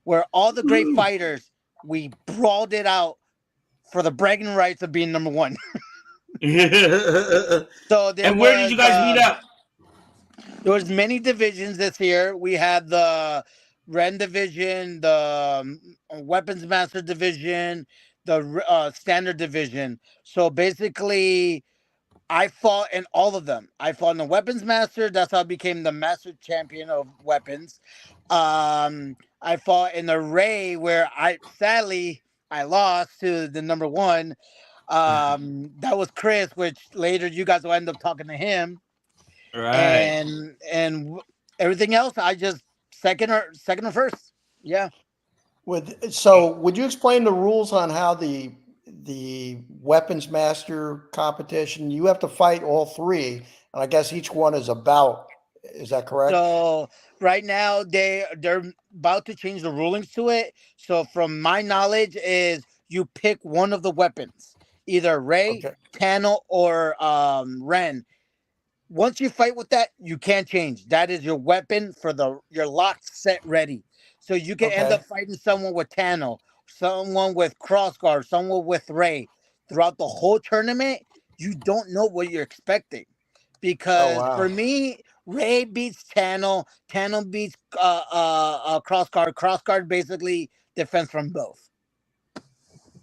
where all the great fighters, we brawled it out for the bragging rights of being number one. So and where did you guys meet up? There was many divisions this year. We had the Ren division, the weapons master division, the standard division. So basically, I fought in all of them. I fought in the weapons master. That's how I became the master champion of weapons. I fought in the Ray, where I sadly I lost to the number one. That was Chris, which later you guys will end up talking to him, Right. and everything else I just second or first. Yeah. Would you explain the rules on how the weapons master competition? You have to fight all three, and I guess each one is a bout. Is that correct? So right now they're about to change the rulings to it. So from my knowledge is you pick one of the weapons, either Ray, Okay. Tano, or Ren. Once you fight with that, you can't change. That is your weapon for the your locked set ready. So you can end Okay. up fighting someone with Tano, someone with Crossguard, someone with Ray. Throughout the whole tournament, you don't know what you're expecting. Oh Because for wow. me, Ray beats Tano, Tano beats Crossguard. Crossguard basically defends from both.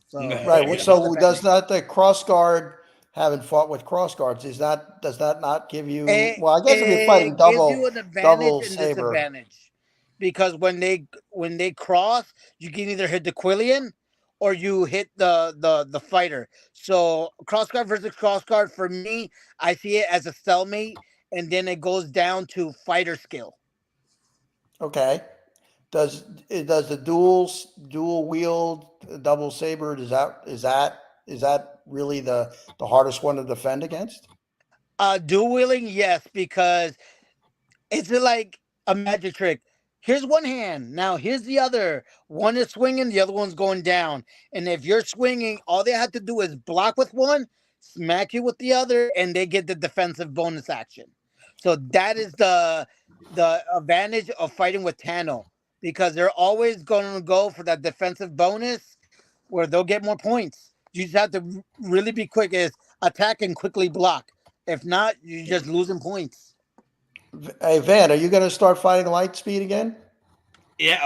So Right. it all So does depends. not the cross guard, having fought with cross guards, does that not give you? Well, I guess if you're fighting It gives you an advantage double and saber. disadvantage because when they cross, you can either hit the Quillian or you hit the fighter. So crossguard versus crossguard for me, I see it as a stalemate, and then it goes down to fighter skill. Okay. Does the dual wield double saber? Is that really the hardest one to defend against? Dual wielding, yes, because it's like a magic trick. Here's one hand. Now here's the other. One is swinging, the other one's going down. And if you're swinging, all they have to do is block with one, smack you with the other, and they get the defensive bonus action. So that is the advantage of fighting with Tano because they're always going to go for that defensive bonus where they'll get more points. You just have to really be quick as attack and quickly block. If not, you're just losing points. Hey Van, are you going to start fighting light speed again? Yeah,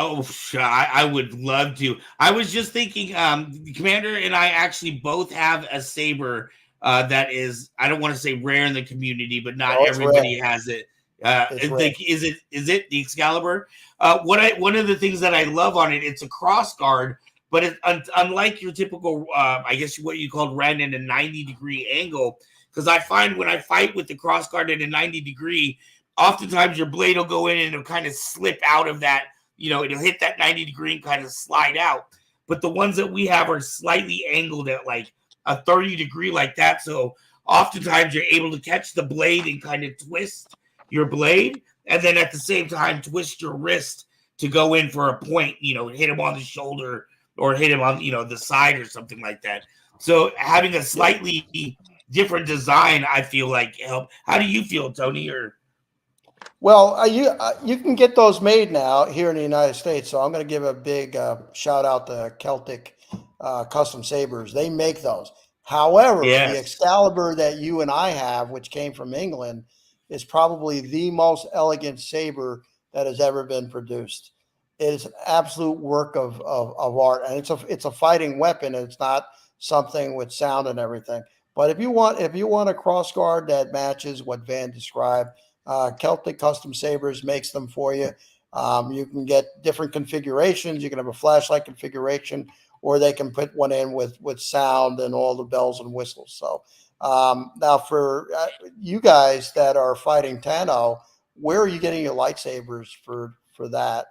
I would love to. I was just thinking, the Commander and I actually both have a saber that is, I don't want to say rare in the community, but not Oh, it's rare. everybody has it. It's rare. Is it the Excalibur? One of the things that I love on it, it's a cross guard, but unlike your typical, I guess what you called Ren in a 90-degree angle, because I find when I fight with the cross guard at a 90-degree, oftentimes your blade will go in and it'll kind of slip out of that, it'll hit that 90-degree and kind of slide out. But the ones that we have are slightly angled at like a 30-degree like that. So oftentimes you're able to catch the blade and kind of twist your blade. And then at the same time, twist your wrist to go in for a point, hit him on the shoulder or hit him on, the side or something like that. So having a slightly different design, I feel like help. How do you feel, Tony? Or Well, you can get those made now here in the United States. So I'm going to give a big shout out to Celtic Custom Sabers. They make those. However, the yes. Excalibur that you and I have, which came from England, is probably the most elegant saber that has ever been produced. It is an absolute work of art, and it's a fighting weapon. And it's not something with sound and everything. But if you want a cross guard that matches what Van described, Celtic Custom Sabers makes them for you. You can get different configurations. You can have a flashlight configuration, or they can put one in with sound and all the bells and whistles. So now for you guys that are fighting Tano, where are you getting your lightsabers for that?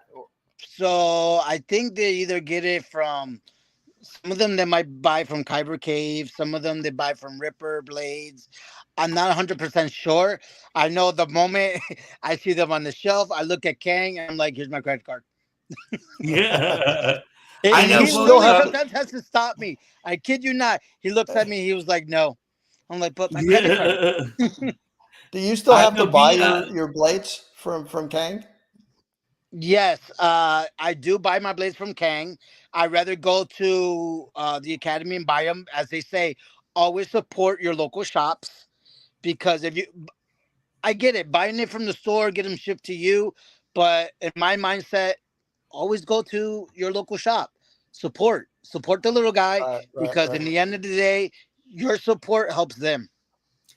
So I think they either get it from some of them they might buy from Kyber Cave, some of them they buy from Ripper Blades. I'm not 100% sure. I know the moment I see them on the shelf, I look at Kang and I'm like, here's my credit card. Yeah. Do I know you He still most literally have to? sometimes has to stop me. I kid you not. He looks at me, he was like, no. I'm like, but my credit card. yeah. Do you still I have to know buy me your blades from Kang? Yes, I do buy my blades from Kang. I rather go to the academy and buy them, as they say. Always support your local shops because if you, I get it, buying it from the store, get them shipped to you. But in my mindset, always go to your local shop. Support the little guy, Right, right, because in right. the end of the day, your support helps them.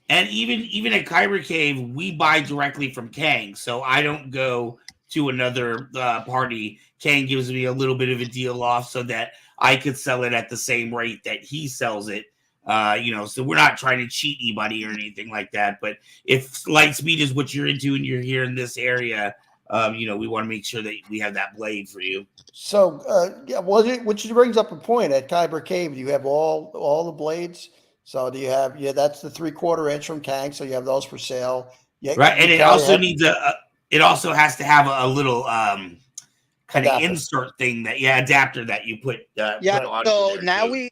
And even at Kyber Cave, we buy directly from Kang, so I don't go to another party. Kang gives me a little bit of a deal off so that I could sell it at the same rate that he sells it. So we're not trying to cheat anybody or anything like that. But if Lightspeed is what you're into and you're here in this area, we want to make sure that we have that blade for you. So, yeah, well, which brings up a point at Kyber Cave. Do you have all the blades? So do you have? Yeah, that's the 3/4 inch from Kang. So you have those for sale. Yeah, Right, you and it carry also heavy needs it also has to have a little kind of adapter. insert thing adapter that you Yeah. put onto So there now too.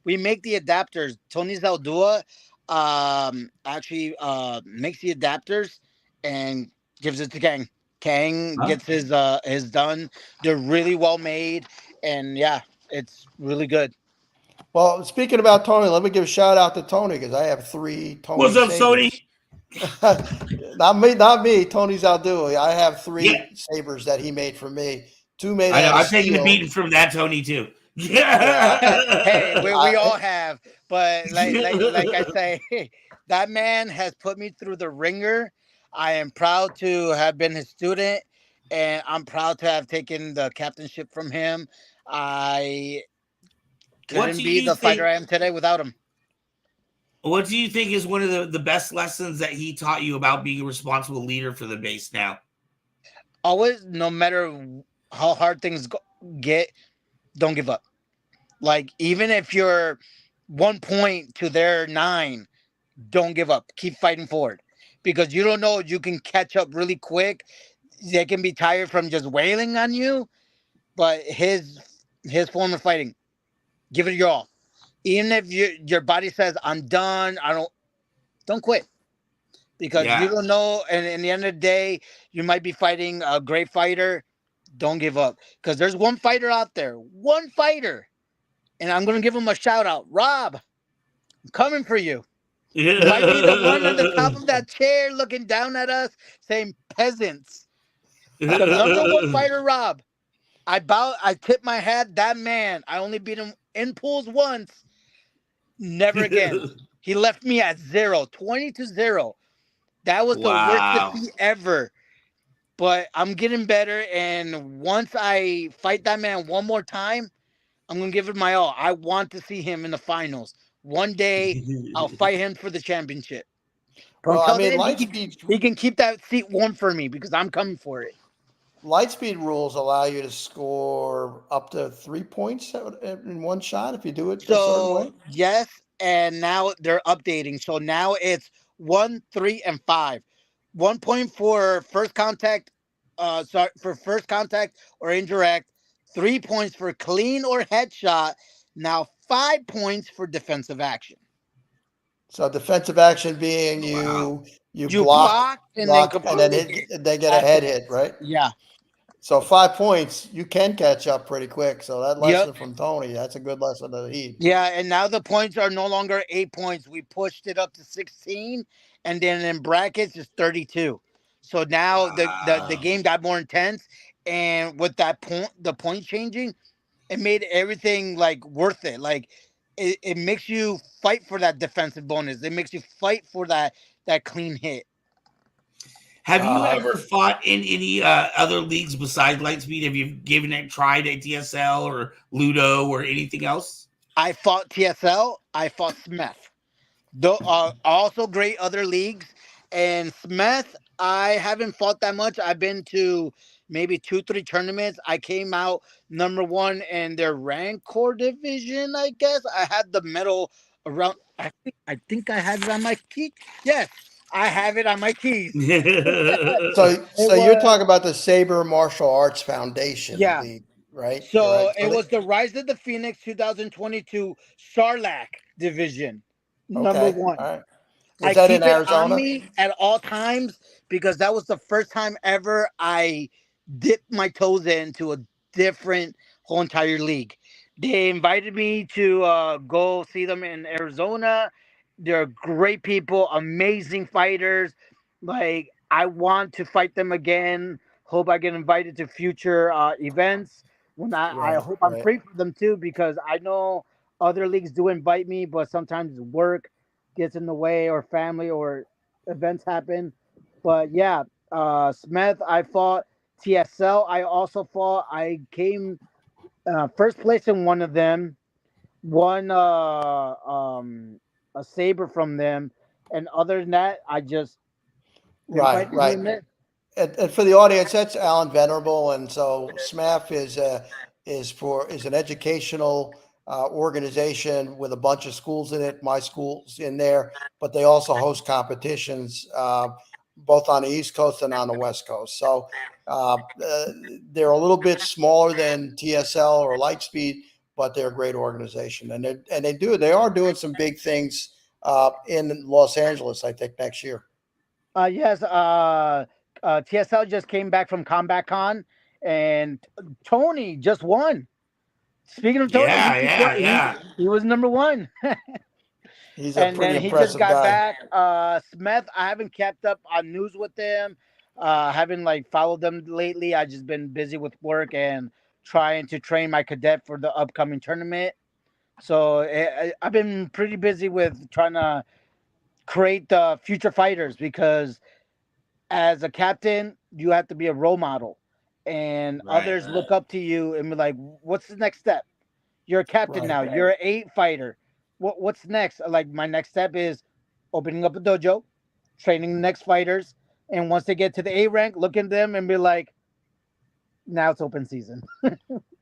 we make the adapters. Tony Zaldua actually makes the adapters and gives it to Kang. Kang Huh? gets his done. They're really well made, and yeah, it's really good. Well, speaking about Tony, let me give a shout out to Tony because I have three What's Tony up, Sony? sabers. Not me. Tony's outdoing. I have Yeah, three sabers that he made for me. Two made I know. out of I'm taking the steel. beating from that Tony too. Yeah, Hey, we I, all have, but like I say, that man has put me through the ringer. I am proud to have been his student, and I'm proud to have taken the captainship from him. I what couldn't do be you the fighter think? I am today without him. What do you think is one of the best lessons that he taught you about being a responsible leader for the base now? Always, no matter how hard get, don't give up. Like, even if you're 1 point to their nine, don't give up. Keep fighting forward, because you don't know, you can catch up really quick. They can be tired from just wailing on you, but his form of fighting, give it your all. Even if your body says, I'm done, don't quit, because you Yeah. don't know. And in the end of the day, you might be fighting a great fighter. Don't give up, because there's one fighter out there, one fighter, and I'm gonna give him a shout out. Rob, I'm coming for you. Might be the one on the top of that chair looking down at us saying peasants. The number one fighter, Rob. I tip my hat. That man, I only beat him in pools once. Never again. He left me at 0, 20-0. That was the worst Wow. defeat ever. But I'm getting better. And once I fight that man one more time, I'm going to give it my all. I want to see him in the finals. One day, I'll fight him for the championship. But well, I until mean, then, he can keep that seat warm for me, because I'm coming for it. Lightspeed rules allow you to score up to 3 points in one shot if you do it a certain So way. yes, and now they're updating. So now it's 1, 3, and 5. 1 point for first contact. Sorry, for first contact or indirect. 3 points for clean or headshot. Now 5 points for defensive action. So defensive action being Wow. you You block block and then block and then completely hit hit, they get a head hit, afterwards. right? Yeah. So 5 points, you can catch up pretty quick. So that Yep. lesson from Tony, that's a good lesson to heed. Yeah, and now the points are no longer 8 points. We pushed it up to 16, and then in brackets it's 32. So now the Wow. game got more intense, and with the point changing, it made everything like worth it. Like, it makes you fight for that defensive bonus. It makes you fight for that clean hit. Have you Uh, ever fought in any other leagues besides Lightspeed? Have you given it tried at DSL or Ludo or anything else? I fought TSL. I fought Smith. Though also great other leagues. And Smith, I haven't fought that much. I've been to maybe 2, 3 tournaments. I came out number one in their Rancor division. I guess I had the medal around. I think I had it on my key. Yes, I have it on my keys. so It you're was, talking about the Saber Martial Arts Foundation yeah. League, right? You're So right. it was the Rise of the Phoenix 2022 Sarlacc division, number Okay, one. all right. Was I that in keep it on Arizona? me at all times, because that was the first time ever I dipped my toes into a different whole entire league. They invited me to go see them in Arizona. They're great people, amazing fighters. Like, I want to fight them again. Hope I get invited to future events. When I Right, hope I'm right. free for them too, because I know other leagues do invite me, but sometimes work gets in the way or family or events happen. But yeah, Smith, I fought. TSL, I also fought. I came first place in one of them. Won a saber from them, and other than that, I just Right, invited here right. and there. And for the audience, that's Alan Venerable, and so SMAF is an educational organization with a bunch of schools in it. My school's in there, but they also host competitions both on the East Coast and on the West Coast. So they're a little bit smaller than TSL or Lightspeed, but they're a great organization, and they are doing some big things in Los Angeles. I think next year. Yes, TSL just came back from Combat Con, and Tony just won. Speaking of Tony, Yeah, yeah, yeah. he was number one. He's a And pretty then he just impressive got guy. back. Smith, I haven't kept up on news with them. Haven't like followed them lately. I just been busy with work and trying to train my cadet for the upcoming tournament. So I've been pretty busy with trying to create the future fighters, because as a captain, you have to be a role model, and Right. others look up to you and be like, "What's the next step? You're a captain Right. now. You're an eight fighter. What's next?" Like my next step is opening up a dojo, training the next fighters, and once they get to the A rank, look at them and be like, "Now it's open season."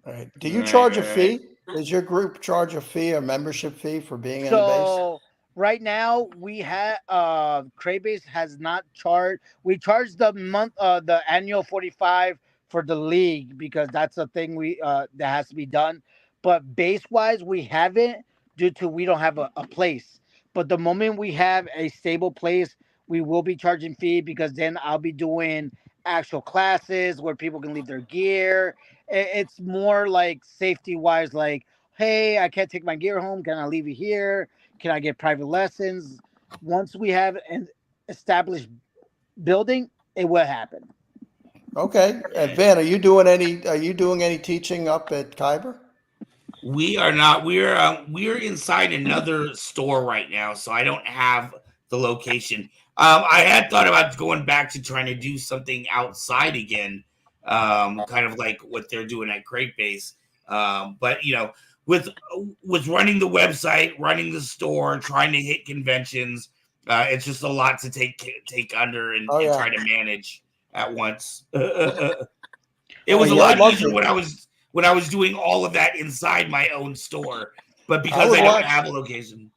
Right. Do you Right, charge a right. fee? Does your group charge a fee, a membership fee for being in the base? So right now we have Craybase has not charged. We charge the annual 45 for the league, because that's a thing we that has to be done. But base wise, we haven't, due to we don't have a place. But the moment we have a stable place, we will be charging fee, because then I'll be doing actual classes where people can leave their gear. It's more like safety wise, like, hey, I can't take my gear home. Can I leave it here? Can I get private lessons? Once we have an established building, it will happen. Okay. Okay. Van, are you doing any teaching up at Kyber? We are not. We're inside another store right now, so I don't have the location. I had thought about going back to trying to do something outside again, kind of like what they're doing at Great Base. But with with running the website, running the store, trying to hit conventions, it's just a lot to take under Oh and yeah. try to manage at once. It Oh was a yeah, I'd lot love easier to. when I was doing all of that inside my own store, but I because would I don't watch. have a location.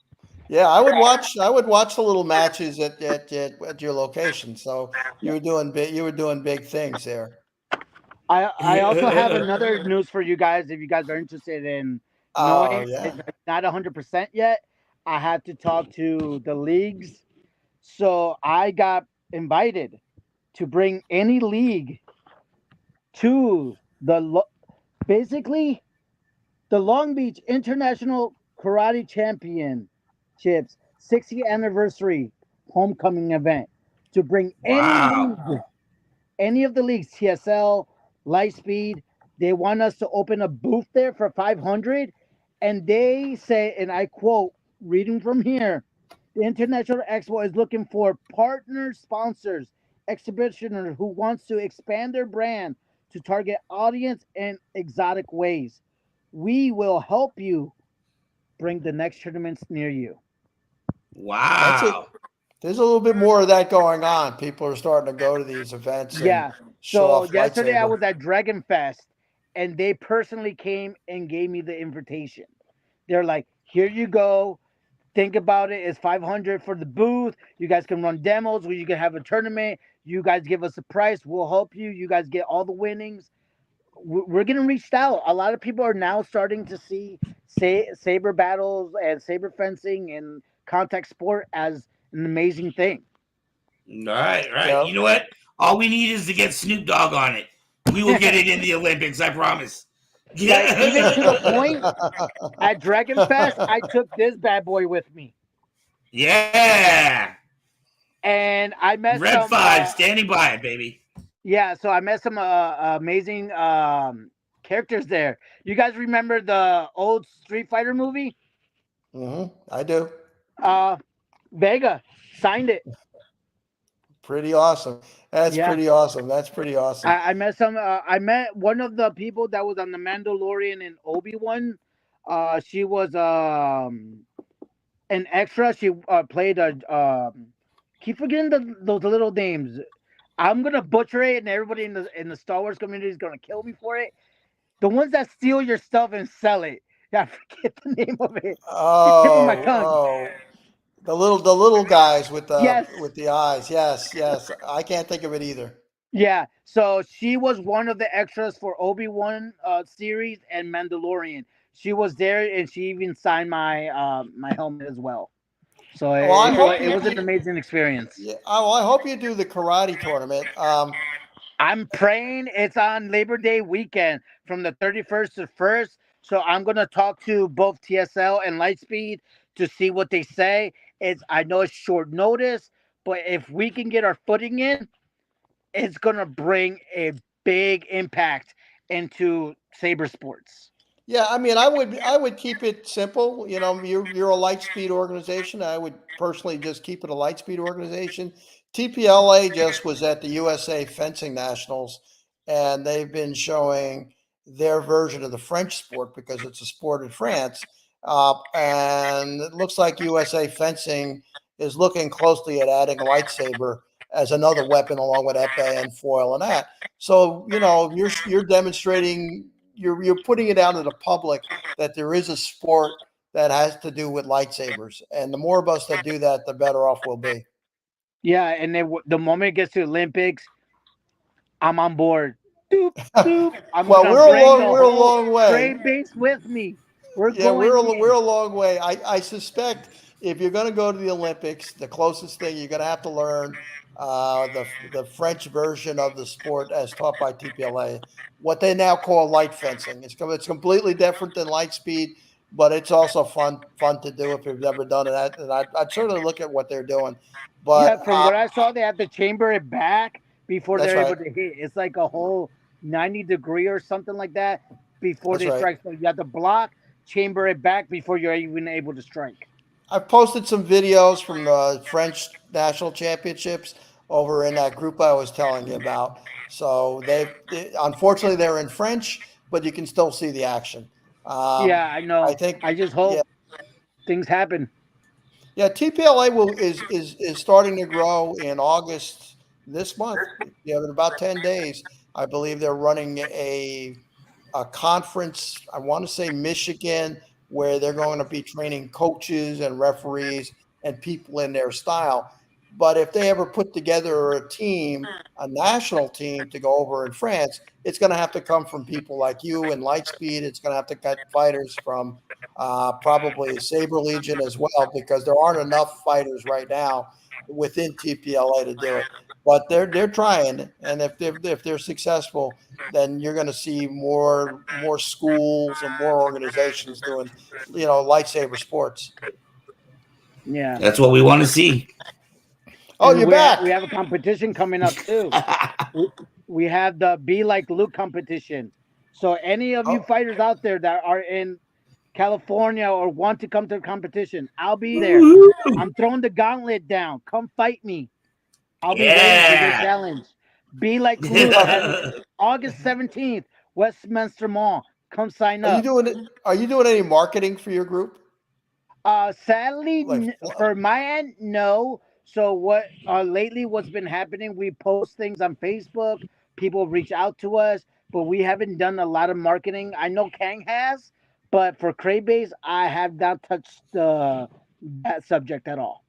Yeah, I would watch. I would watch the little matches at your location. So you were doing big things there. I also have another news for you guys, if you guys are interested in Oh knowing. yeah. It's not 100% yet. I had to talk to the leagues. So I got invited to bring any league to basically the Long Beach International Karate Championships 60th anniversary homecoming event, to bring Wow. any of the leagues, TSL, Lightspeed. They want us to open a booth there for 500, and they say, and I quote, reading from here, the International Expo is looking for partner sponsors, exhibitioners who wants to expand their brand to target audience in exotic ways. We will help you bring the next tournaments near you. That's it. Wow. There's a little bit more of that going on. People are starting to go to these events and Yeah. show So off yesterday I lightsaber. was at Dragon Fest, and they personally came and gave me the invitation. They're like, "Here you go. Think about it. It's 500 for the booth. You guys can run demos where you can have a tournament. You guys give us a price. We'll help you. You guys get all the winnings." We're getting reached out. A lot of people are now starting to see saber battles and saber fencing and contact sport as an amazing thing. Right, right. Yeah. You know what? All we need is to get Snoop Dogg on it. We will get it in the Olympics, I promise. Like, even to the Yeah. point, at Dragon Fest, I took this bad boy with me, Yeah. and I met Red some. 5 standing by it, baby. Yeah, so I met some amazing characters there. You guys remember the old Street Fighter movie? I do. Uh, Vega signed it. Pretty awesome. That's Yeah, pretty awesome. That's pretty awesome. I met some. I met one of the people that was on the Mandalorian and Obi-Wan. She was an extra. She played a. Keep forgetting those little names. I'm gonna butcher it, and everybody in the Star Wars community is gonna kill me for it. The ones that steal your stuff and sell it. Yeah, I forget the name of it. The tip of my Oh, tongue. oh, the little guys Yes. with the eyes. Yes, yes. I can't think of it either. Yeah. So she was one of the extras for Obi-Wan series and Mandalorian. She was there, and she even signed my helmet as well. So Well, I hope it you, was an amazing experience. yeah, well, I hope you do the karate tournament. I'm praying it's on Labor Day weekend from the 31st to 1st. So I'm gonna talk to both TSL and Lightspeed to see what they say. It's I know it's short notice, but if we can get our footing in, it's gonna bring a big impact into Saber Sports. Yeah, I mean, I would keep it simple. You're a light speed organization. I would personally just keep it a light speed organization. TPLA just was at the USA Fencing Nationals, and they've been showing their version of the French sport because it's a sport in France. And it looks like USA Fencing is looking closely at adding lightsaber as another weapon along with epee and foil and that. So you're demonstrating you're putting it out to the public that there is a sport that has to do with lightsabers, and the more of us that do that, the better off we'll be. Yeah, and then the moment it gets to Olympics, I'm on board. Doop doop. I'm Well, gonna we're a bring long the we're a whole long way. trade base with me. We're Yeah, we're going we're in. a long way. I suspect if you're going to go to the Olympics, the closest thing you're going to have to learn the French version of the sport as taught by TPLA, what they now call light fencing. It's completely different than light speed, but it's also fun to do if you've never done it. And I'd certainly look at what they're doing. Yeah, But from what I saw, they have to chamber it back before that's they're able right. to hit. It's like a whole 90-degree or something like that before That's they right. strike. So you have to block, chamber it back before you're even able to strike. I've posted some videos from the French national championships over in that group I was telling you about. So unfortunately they're in French, but you can still see the action. Yeah, I I know. think, I just yeah, hope things happen. yeah. TPLA is starting to grow in August this month. Yeah, in about 10 days, I believe they're running a conference. I want to say Michigan, where they're going to be training coaches and referees and people in their style. But if they ever put together a team, a national team to go over in France, it's going to have to come from people like you and Lightspeed. It's going to have to cut fighters from probably Saber Legion as well, because there aren't enough fighters right now within TPLA to do it. But they're trying, and if they're successful, then you're going to see more schools and more organizations doing lightsaber sports. Yeah. That's what we want to see. Oh, And you're we back. have a competition coming up too. We, we have the Be Like Luke competition. So any of you Oh, fighters out there that are in California or want to come to the competition, I'll be there. Woo! I'm throwing the gauntlet down. Come fight me. I'll be waiting for your Yeah. challenge. Be like Luke at August 17th, Westminster Mall. Come sign are you up. doing it? Are you doing any marketing for your group? Sadly, Like, for my end, no. So what lately what's been happening, we post things on Facebook, people reach out to us, but we haven't done a lot of marketing. I know Kang has, but for Craybase, I have not touched that subject at all.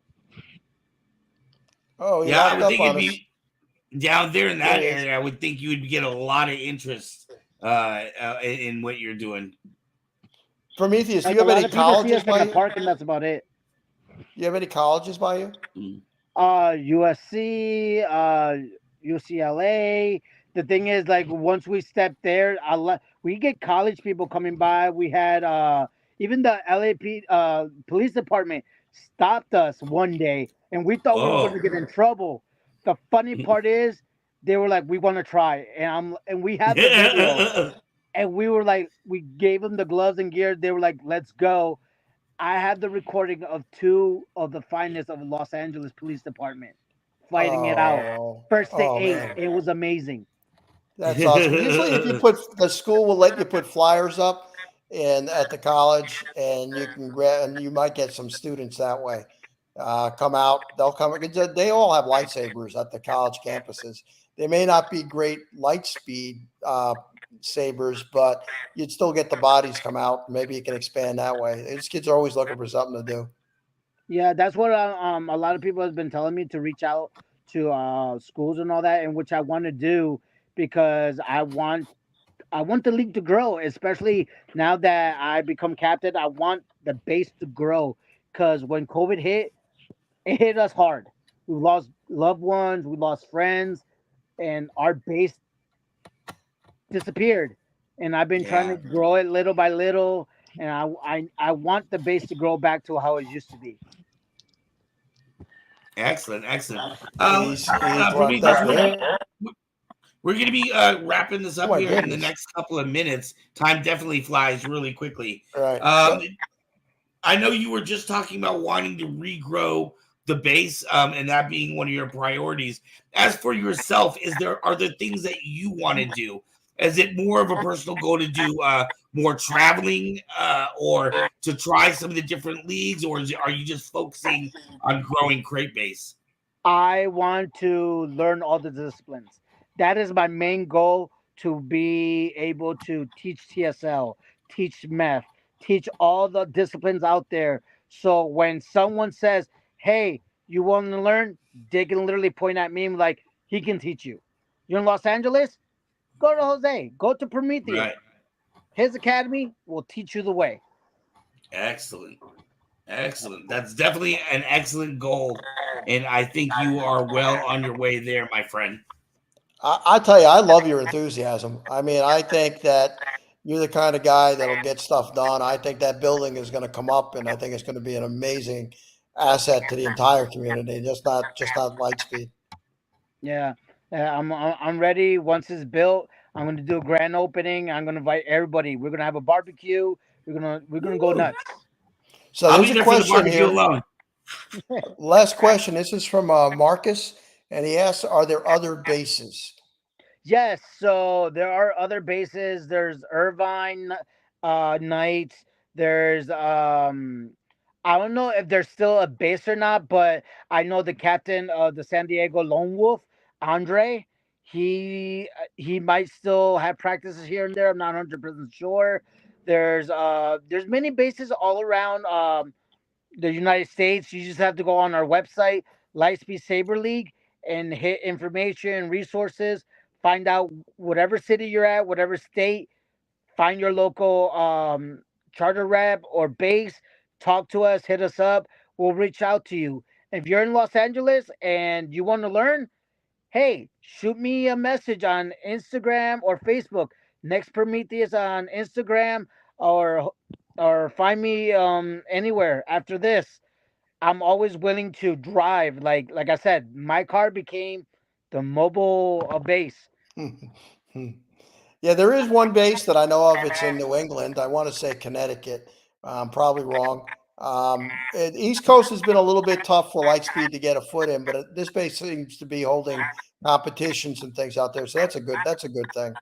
oh, he Yeah, I locked would up think it'd on us. be down there in There that he is. area. I would think you would get a lot of interest in what you're doing. Prometheus, do Like you a have lot any of people see colleges us in by the you? park and that's about it. Do you have any colleges by you? Mm. USC, UCLA. The thing is, like, once we step there, we get college people coming by. We had even the LAP police department stopped us one day, and we thought we were going Oh. to get in trouble. The funny part is, They were like, "We want to try," and we have the video, and we were like, we gave them the gloves and gear. They were like, "Let's go." I have the recording of two of the finest of Los Angeles Police Department fighting it out, Oh, first to oh eight. man, It was amazing. that's awesome. Usually, if you put the school will let you put flyers up in at the college, and you can grab, and you might get some students that way. Come out, they'll come. They all have lightsabers at the college campuses. They may not be great light speed sabers, but you'd still get the bodies come out. Maybe you can expand that way. These kids are always looking for something to do. Yeah, that's what a lot of people have been telling me to reach out to schools and all that, and which I want to do because I want the league to grow, especially now that I become captain. I want the base to grow because when COVID hit, it hit us hard. We lost loved ones, we lost friends, and our base disappeared. And I've been trying to Yeah. grow it little by little, and I want the base to grow back to how it used to be. Excellent, excellent. He's want Prometheus, that to hit. we're gonna be wrapping this Oh up my here in the goodness! next couple of minutes. Time definitely flies really quickly. All right. Um, I know you were just talking about wanting to regrow the base, and that being one of your priorities. As for yourself, are there things that you want to do? Is it more of a personal goal to do more traveling, or to try some of the different leagues, or are you just focusing on growing crate base? I want to learn all the disciplines. That is my main goal to be able to teach TSL, teach math, teach all the disciplines out there. So when someone says, "Hey, you want to learn?" they can literally point at me and be like, "He can teach you. You're in Los Angeles? Go to Jose. Go to Prometheus. Right. His academy will teach you the way." Excellent. Excellent. That's definitely an excellent goal. And I think you are well on your way there, my friend. I tell you, I love your enthusiasm. I mean, I think that you're the kind of guy that'll get stuff done. I think that building is going to come up, and I think it's going to be an amazing asset to the entire community, just not Lightspeed. Yeah, I'm ready. Once it's built, I'm gonna do a grand opening. I'm gonna invite everybody. We're gonna have a barbecue. We're gonna go Woo! nuts. So I'll there's be a there for the question barbecue here. alone. Last question. This is from Marcus, and he asks, "Are there other bases?" Yes, so there are other bases. There's Irvine Knights. There's I don't know if there's still a base or not, but I know the captain of the San Diego Lone Wolf, Andre, he might still have practices here and there. I'm not 100% sure. There's many bases all around the United States. You just have to go on our website, Lightspeed Saber League, and hit information, resources, find out whatever city you're at, whatever state, find your local charter rep or base, talk to us, hit us up. We'll reach out to you. If you're in Los Angeles and you want to learn, hey, shoot me a message on Instagram or Facebook. Next Prometheus on Instagram or find me anywhere after this. I'm always willing to drive. Like I said, my car became the mobile base. Yeah, there is one base that I know of. It's in New England. I want to say Connecticut. I'm probably wrong. East Coast has been a little bit tough for Lightspeed to get a foot in, but this base seems to be holding competitions and things out there. So that's a good thing.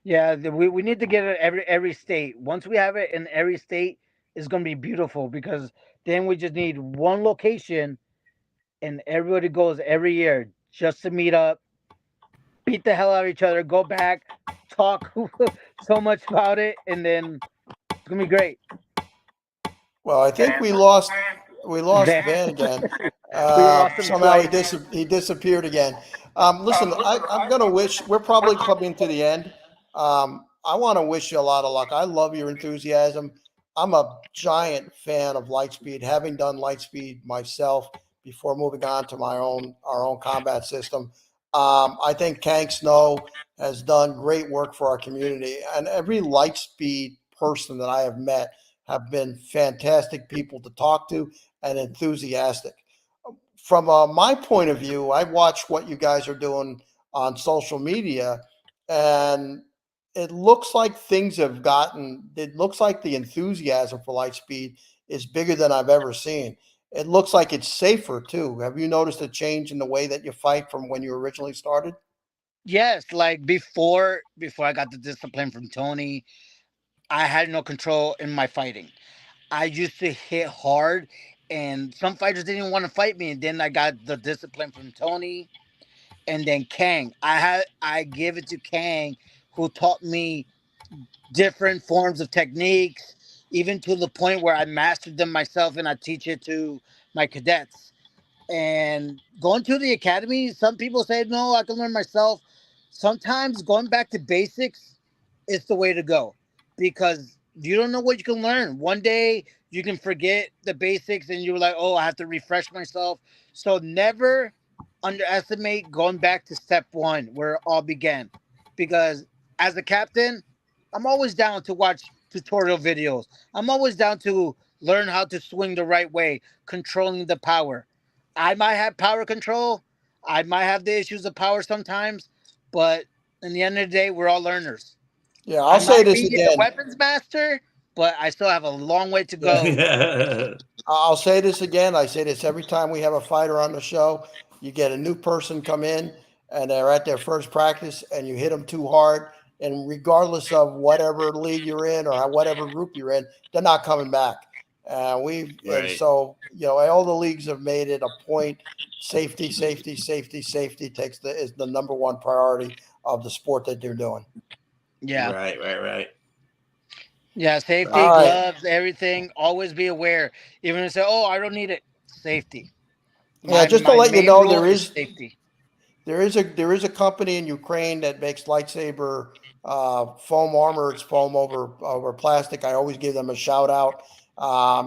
Yeah, we need to get it every state. Once we have it in every state, it's gonna be beautiful because then we just need one location and everybody goes every year just to meet up, beat the hell out of each other, go back, talk so much about it, and then it's gonna be great. Well, I think we lost Van, Van again. we lost him Somehow twice. he disappeared again. Listen, I'm gonna wish we're probably coming to the end. I want to wish you a lot of luck. I love your enthusiasm. I'm a giant fan of Lightspeed, having done Lightspeed myself before moving on to our own combat system. I think Kank Snow has done great work for our community, and every Lightspeed person that I have met have been fantastic people to talk to and enthusiastic. from my point of view, I watch what you guys are doing on social media, and it looks like things have gotten. It looks like the enthusiasm for Lightspeed is bigger than I've ever seen. It looks like it's safer too. Have you noticed a change in the way that you fight from when you originally started? Yes, like before I got the discipline from Tony, I had no control in my fighting. I used to hit hard, and some fighters didn't even want to fight me. And then I got the discipline from Tony, and then Kang. I give it to Kang, who taught me different forms of techniques, even to the point where I mastered them myself, and I teach it to my cadets. And going to the academy, some people say, no, I can learn myself. Sometimes going back to basics is the way to go, because you don't know what you can learn. One day you can forget the basics and you're like, oh, I have to refresh myself. So never underestimate going back to step one where it all began. Because as a captain, I'm always down to watch tutorial videos. I'm always down to learn how to swing the right way, controlling the power. I might have power control. I might have the issues of power sometimes, but in the end of the day, we're all learners. Yeah, I I'll say might this be the again. weapons master, but I still have a long way to Yeah. go. I'll say this again. I say this every time we have a fighter on the show. You get a new person come in and they're at their first practice and you hit them too hard. And regardless of whatever league you're in or whatever group you're in, they're not coming back. And Right. so, all the leagues have made it a point. Safety, safety, safety, safety is the number one priority of the sport that they're doing. Yeah. Right. Yeah, safety, All right. gloves, everything. Always be aware. Even if you say, oh, I don't need it. Safety. Yeah, just to My let you main know, rule is safety. there is a company in Ukraine that makes lightsaber foam armor. It's foam over plastic. I always give them a shout out.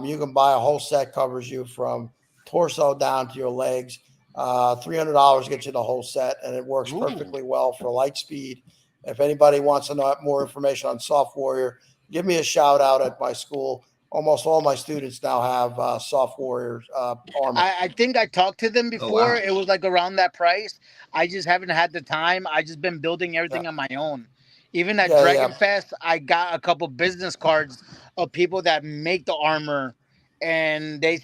You can buy a whole set, covers you from torso down to your legs. $300 gets you the whole set, and it works Ooh. perfectly well for light speed. If anybody wants to know more information on Soft Warrior, give me a shout out at my school. Almost all my students now have Soft Warrior armor. I think I talked to them Oh, before. wow. It was like around that price. I just haven't had the time. I just been building Yeah, everything on my own. Even at Dragon yeah. Fest, I got a couple business cards of people that make the armor, and they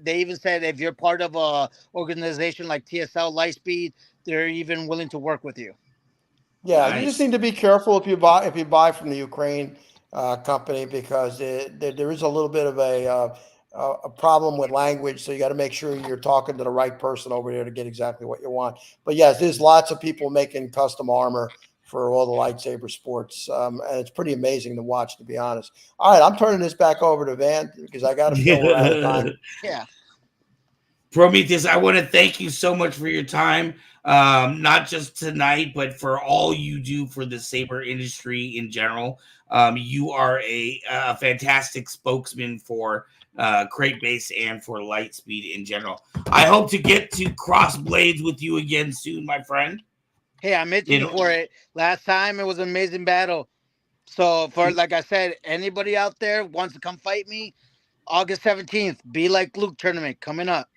even said if you're part of a organization like TSL Lightspeed, they're even willing to work with you. Yeah, you just Nice. need to be careful if you buy from the Ukraine company because there is a little bit of a problem with language. So you got to make sure you're talking to the right person over there to get exactly what you want. But yes, there's lots of people making custom armor for all the lightsaber sports, and it's pretty amazing to watch, to be honest. All right, I'm turning this back over to Van because I got to feel we're out of time. Yeah. Prometheus, I want to thank you so much for your time. Not just tonight, but for all you do for the saber industry in general. You are a fantastic spokesman for Krait Base and for Lightspeed in general. I hope to get to cross blades with you again soon, my friend. Hey, I'm itching for it. Last time it was an amazing battle. So for like I said, anybody out there wants to come fight me, August 17th, Be Like Luke tournament coming up.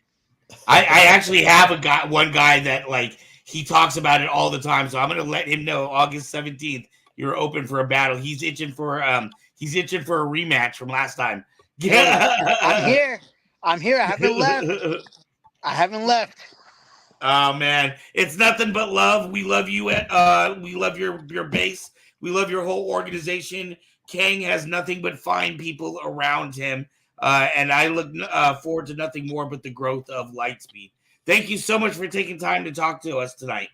I actually have one guy that like he talks about it all the time, so I'm gonna let him know August 17th you're open for a battle. He's itching for a rematch from last time. Hey, I'm here. I haven't left. Oh man, it's nothing but love. We love you we love your base. We love your whole organization. Kang has nothing but fine people around him. And I look forward to nothing more but the growth of Lightspeed. Thank you so much for taking time to talk to us tonight.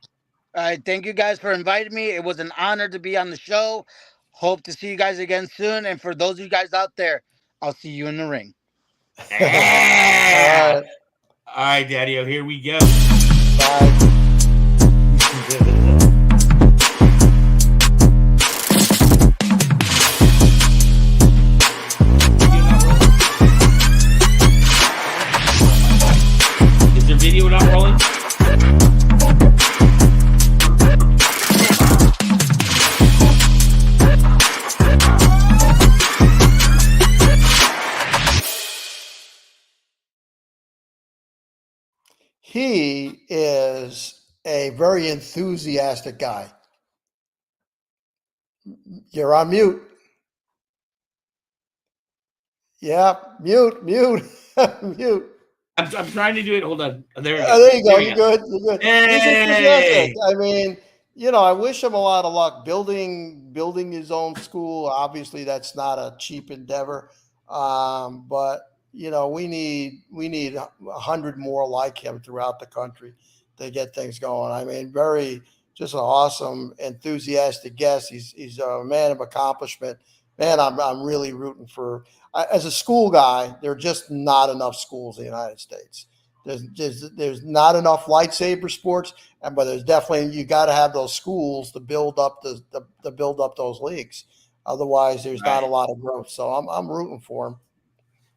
All right, thank you guys for inviting me. It was an honor to be on the show. Hope to see you guys again soon. And for those of you guys out there, I'll see you in the ring. Yeah. All right, Daddy-O, here we go. Bye. Is your video not rolling? is a very enthusiastic guy. You're on mute. Yeah, mute, mute. I'm trying to do it. Hold on. There we go. There you go. There we You're go. good. You're good. He's enthusiastic. Hey. I mean, I wish him a lot of luck building his own school. Obviously, that's not a cheap endeavor, but we need 100 more like him throughout the country to get things going. I mean, just an awesome, enthusiastic guest. He's a man of accomplishment. Man, I'm really rooting for. As a school guy, there are just not enough schools in the United States. There's not enough lightsaber sports, but there's definitely you got to have those schools to build up to build up those leagues. Otherwise, there's not a lot of growth. So I'm rooting for him.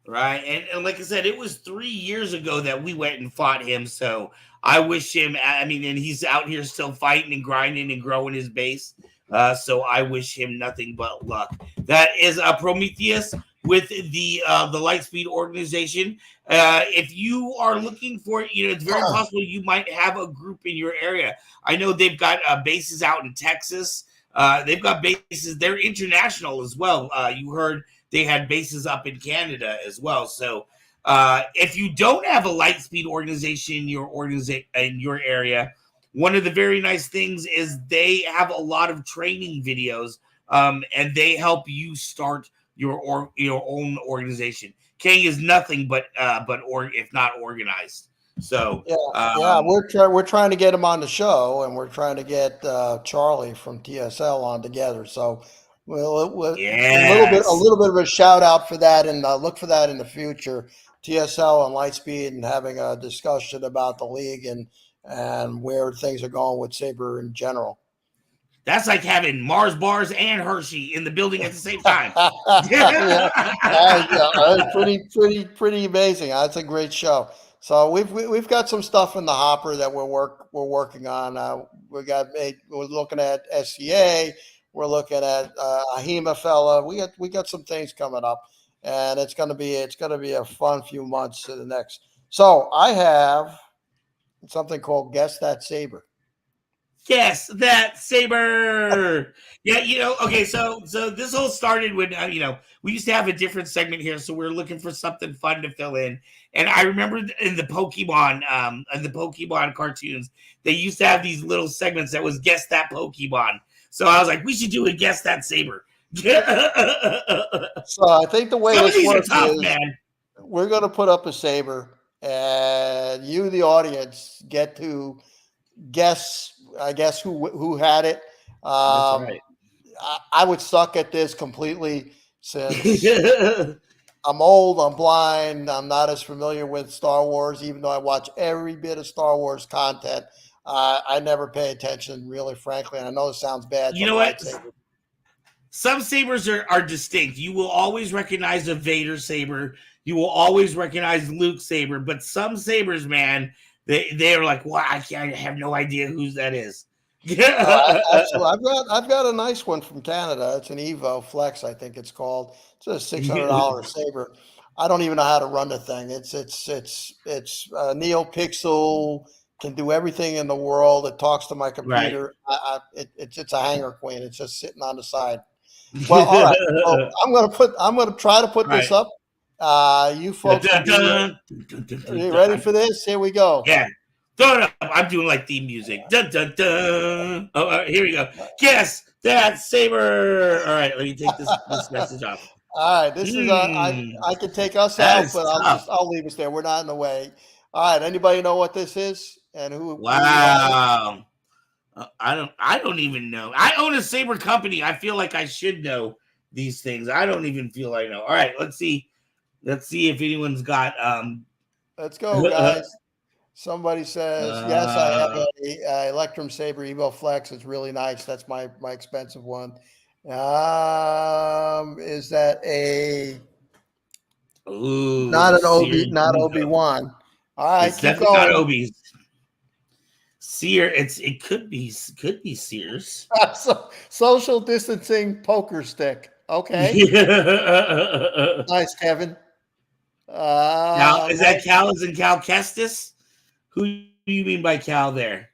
Right. And like I said, it was 3 years ago that we went and fought him. So I wish him, I mean, and he's out here still fighting and grinding and growing his base. So I wish him nothing but luck. That is Prometheus with the Lightspeed organization. If you are looking for, it's very possible you might have a group in your area. I know they've got bases out in Texas. They've got bases. They're international as well. You heard they had bases up in Canada as well. So if you don't have a Lightspeed organization in your area, one of the very nice things is they have a lot of training videos, and they help you start your own organization. King is nothing but if not organized. So we're trying to get him on the show, and we're trying to get Charlie from TSL on together. So yes. a little bit of a shout out for that, and look for that in the future. TSL and Lightspeed, and having a discussion about the league and where things are going with Saber in general. That's like having Mars bars and Hershey in the building at the same time. Pretty amazing. That's a great show. So we've got some stuff in the hopper that we're working on. We're looking at SCA. We're looking at Ahima fella. We got some things coming up, and it's gonna be a fun few months to the next. So I have something called Guess That Saber. Guess That Saber. Yeah, okay, so this all started when we used to have a different segment here, so we are looking for something fun to fill in. And I remember in the Pokemon cartoons, they used to have these little segments that was Guess That Pokemon. So I was like, we should do a Guess That Saber. So I think the way this works is, man. We're going to put up a saber, and you, the audience, get to guess. I guess who had it. That's right. I would suck at this completely since I'm old, I'm blind, I'm not as familiar with Star Wars, even though I watch every bit of Star Wars content. I never pay attention, really, frankly. And I know it sounds bad. You know what? Some sabers are distinct. You will always recognize a Vader saber. You will always recognize Luke saber. But some sabers, man, they're like, "Wow, I have no idea whose that is." I've got a nice one from Canada. It's an Evo Flex, I think it's called. It's a $600 saber. I don't even know how to run the thing. It's NeoPixel. Can do everything in the world. It talks to my computer. Right. It's a hanger queen. It's just sitting on the side. Well, all right. So I'm gonna try to put this up. You folks, are you ready for this? Here we go. Yeah. I'm doing like theme music. Dun, dun, dun. Oh, here we go. Guess That Saber. All right, let me take this message off. All right, this is I can take us out, but I'll leave us there. We're not in the way. All right, anybody know what this is and who? Wow. I don't even know. I own a saber company. I feel like I should know these things. I don't even feel I know. All right, let's see. Let's see if anyone's got Let's go, guys. Somebody says, yes, I have a Electrum Saber Evo Flex. It's really nice. That's my expensive one. Is that not an Obi-Wan? All right, it's definitely not Obi's. Sear, it could be Sears. Social distancing poker stick. Okay. Nice, Kevin. Now, is that Cal as in Cal Kestis? Who do you mean by Cal there?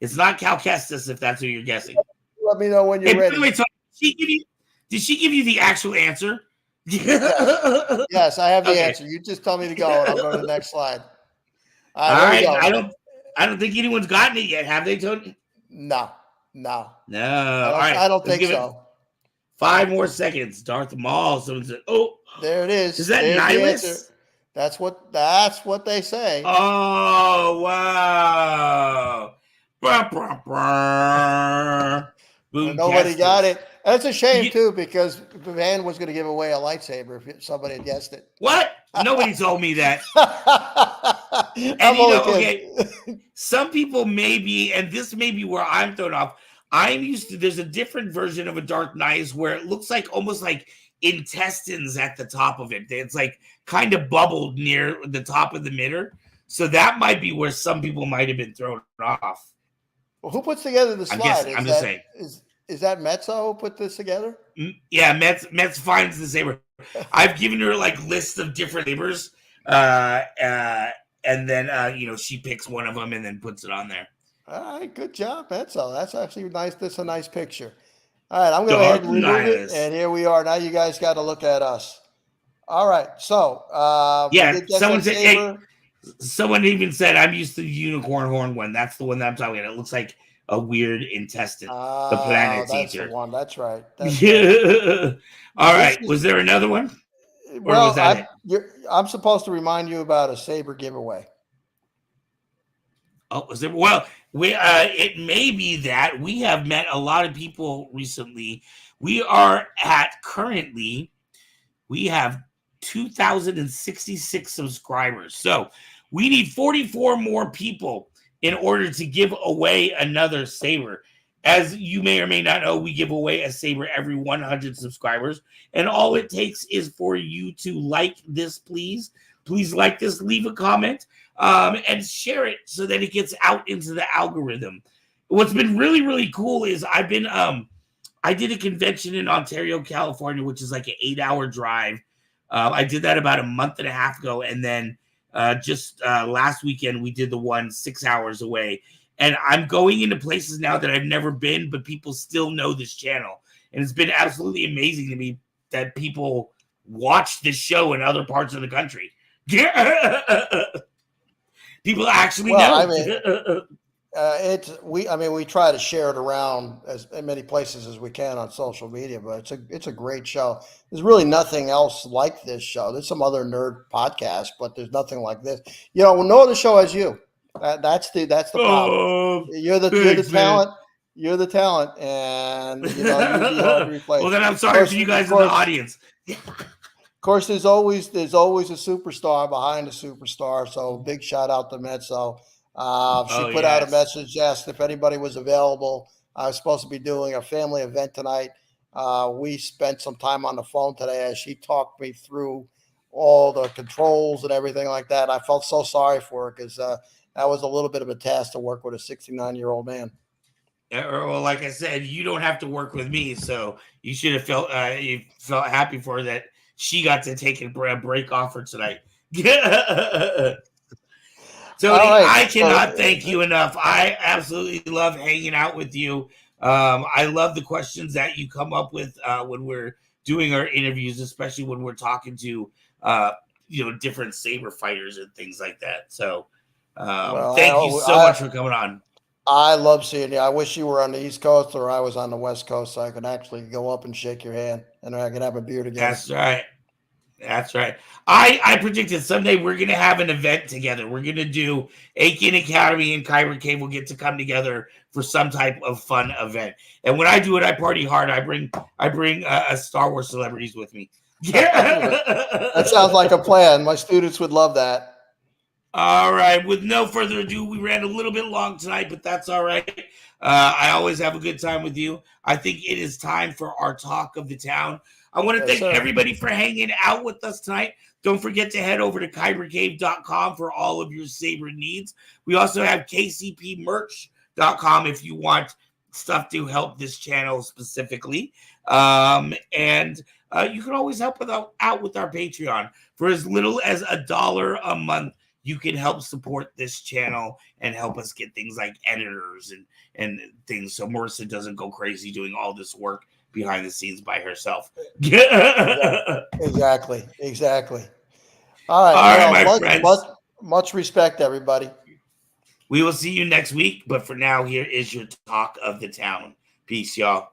It's not Cal Kestis, if that's who you're guessing. Let me know when you're ready. By the way, so did she give you the actual answer? Yes, I have the Okay. answer. You just tell me to go, and I'll go to the next slide. All right. I don't think anyone's gotten it yet. Have they, Tony? No. All right. I don't think give so. It 5 more seconds. Darth Maul. Someone said, "Oh, there it is. Is that Nihilus?" That's what they say. Oh wow! Boom, nobody got it. And it's a shame too, because the man was going to give away a lightsaber if somebody had guessed it. What? Nobody told me that. Okay, some people may be, and this may be where I'm thrown off. I'm used to, there's a different version of a Darth Nihilus where it looks like almost like intestines at the top of it. It's like kind of bubbled near the top of the middle. So that might be where some people might have been thrown off. Well, who puts together the slide? I'm just saying. Is that Mezzo who put this together? Yeah, Metz finds the saber. I've given her like lists of different sabers, and then she picks one of them and then puts it on there. All right, good job, Mezzo. That's actually nice. That's a nice picture. All right, I'm going to go ahead and remove it, and here we are. Now you guys got to look at us. All right, so someone even said I'm used to the unicorn horn one. That's the one that I'm talking about. It looks like a weird intestine. The planet that's eater. The one. That's right. All right. Was there another one? Well, I'm supposed to remind you about a saber giveaway. Oh, was there? Well, it may be that we have met a lot of people recently. We are currently, we have 2,066 subscribers. So we need 44 more people in order to give away another saber. As you may or may not know, we give away a saber every 100 subscribers. And all it takes is for you to like this, please. Please like this, leave a comment, and share it so that it gets out into the algorithm. What's been really, really cool is I did a convention in Ontario, California, which is like an 8-hour drive. I did that about a month and a half ago. And then just last weekend, we did the one 6 hours away. And I'm going into places now that I've never been, but people still know this channel. And it's been absolutely amazing to me that people watch this show in other parts of the country. People actually know. We try to share it around as many places as we can on social media, but it's a great show. There's really nothing else like this show. There's some other nerd podcasts, but there's nothing like this. No other show has you. That's the problem. You're the talent. You're the talent, and you'd be hard to replace. Well, then I'm sorry for you guys in the audience. Of course, there's always a superstar behind a superstar. So big shout out to Mezzo. She put out a message, asked if anybody was available. I was supposed to be doing a family event tonight. We spent some time on the phone today as she talked me through all the controls and everything like that. I felt so sorry for her because that was a little bit of a task to work with a 69-year-old man. Well, like I said, you don't have to work with me, so you should have felt happy for her that she got to take a break off for tonight. So I cannot thank you enough. I absolutely love hanging out with you. I love the questions that you come up with when we're doing our interviews, especially when we're talking to different saber fighters and things like that. So thank you so much for coming on. I love seeing you. I wish you were on the East Coast or I was on the West Coast so I could actually go up and shake your hand and I could have a beer together. That's right. That's right. I predicted someday we're going to have an event together. We're going to do Aiken Academy and Krait Cave will get to come together for some type of fun event. And when I do it, I party hard. I bring Star Wars celebrities with me. That sounds like a plan. My students would love that. All right. With no further ado, we ran a little bit long tonight, but that's all right. I always have a good time with you. I think it is time for our talk of the town. I want to thank everybody for hanging out with us tonight. Don't forget to head over to KraitCave.com for all of your saber needs. We also have KCPmerch.com if you want stuff to help this channel specifically. And you can always help out with our Patreon. For as little as $1 a month, you can help support this channel and help us get things like editors and things so Marissa doesn't go crazy doing all this work behind the scenes by herself. Exactly. All right. All right, my Well, friends. much respect, everybody. We will see you next week, but for now, here is your talk of the town. Peace, y'all.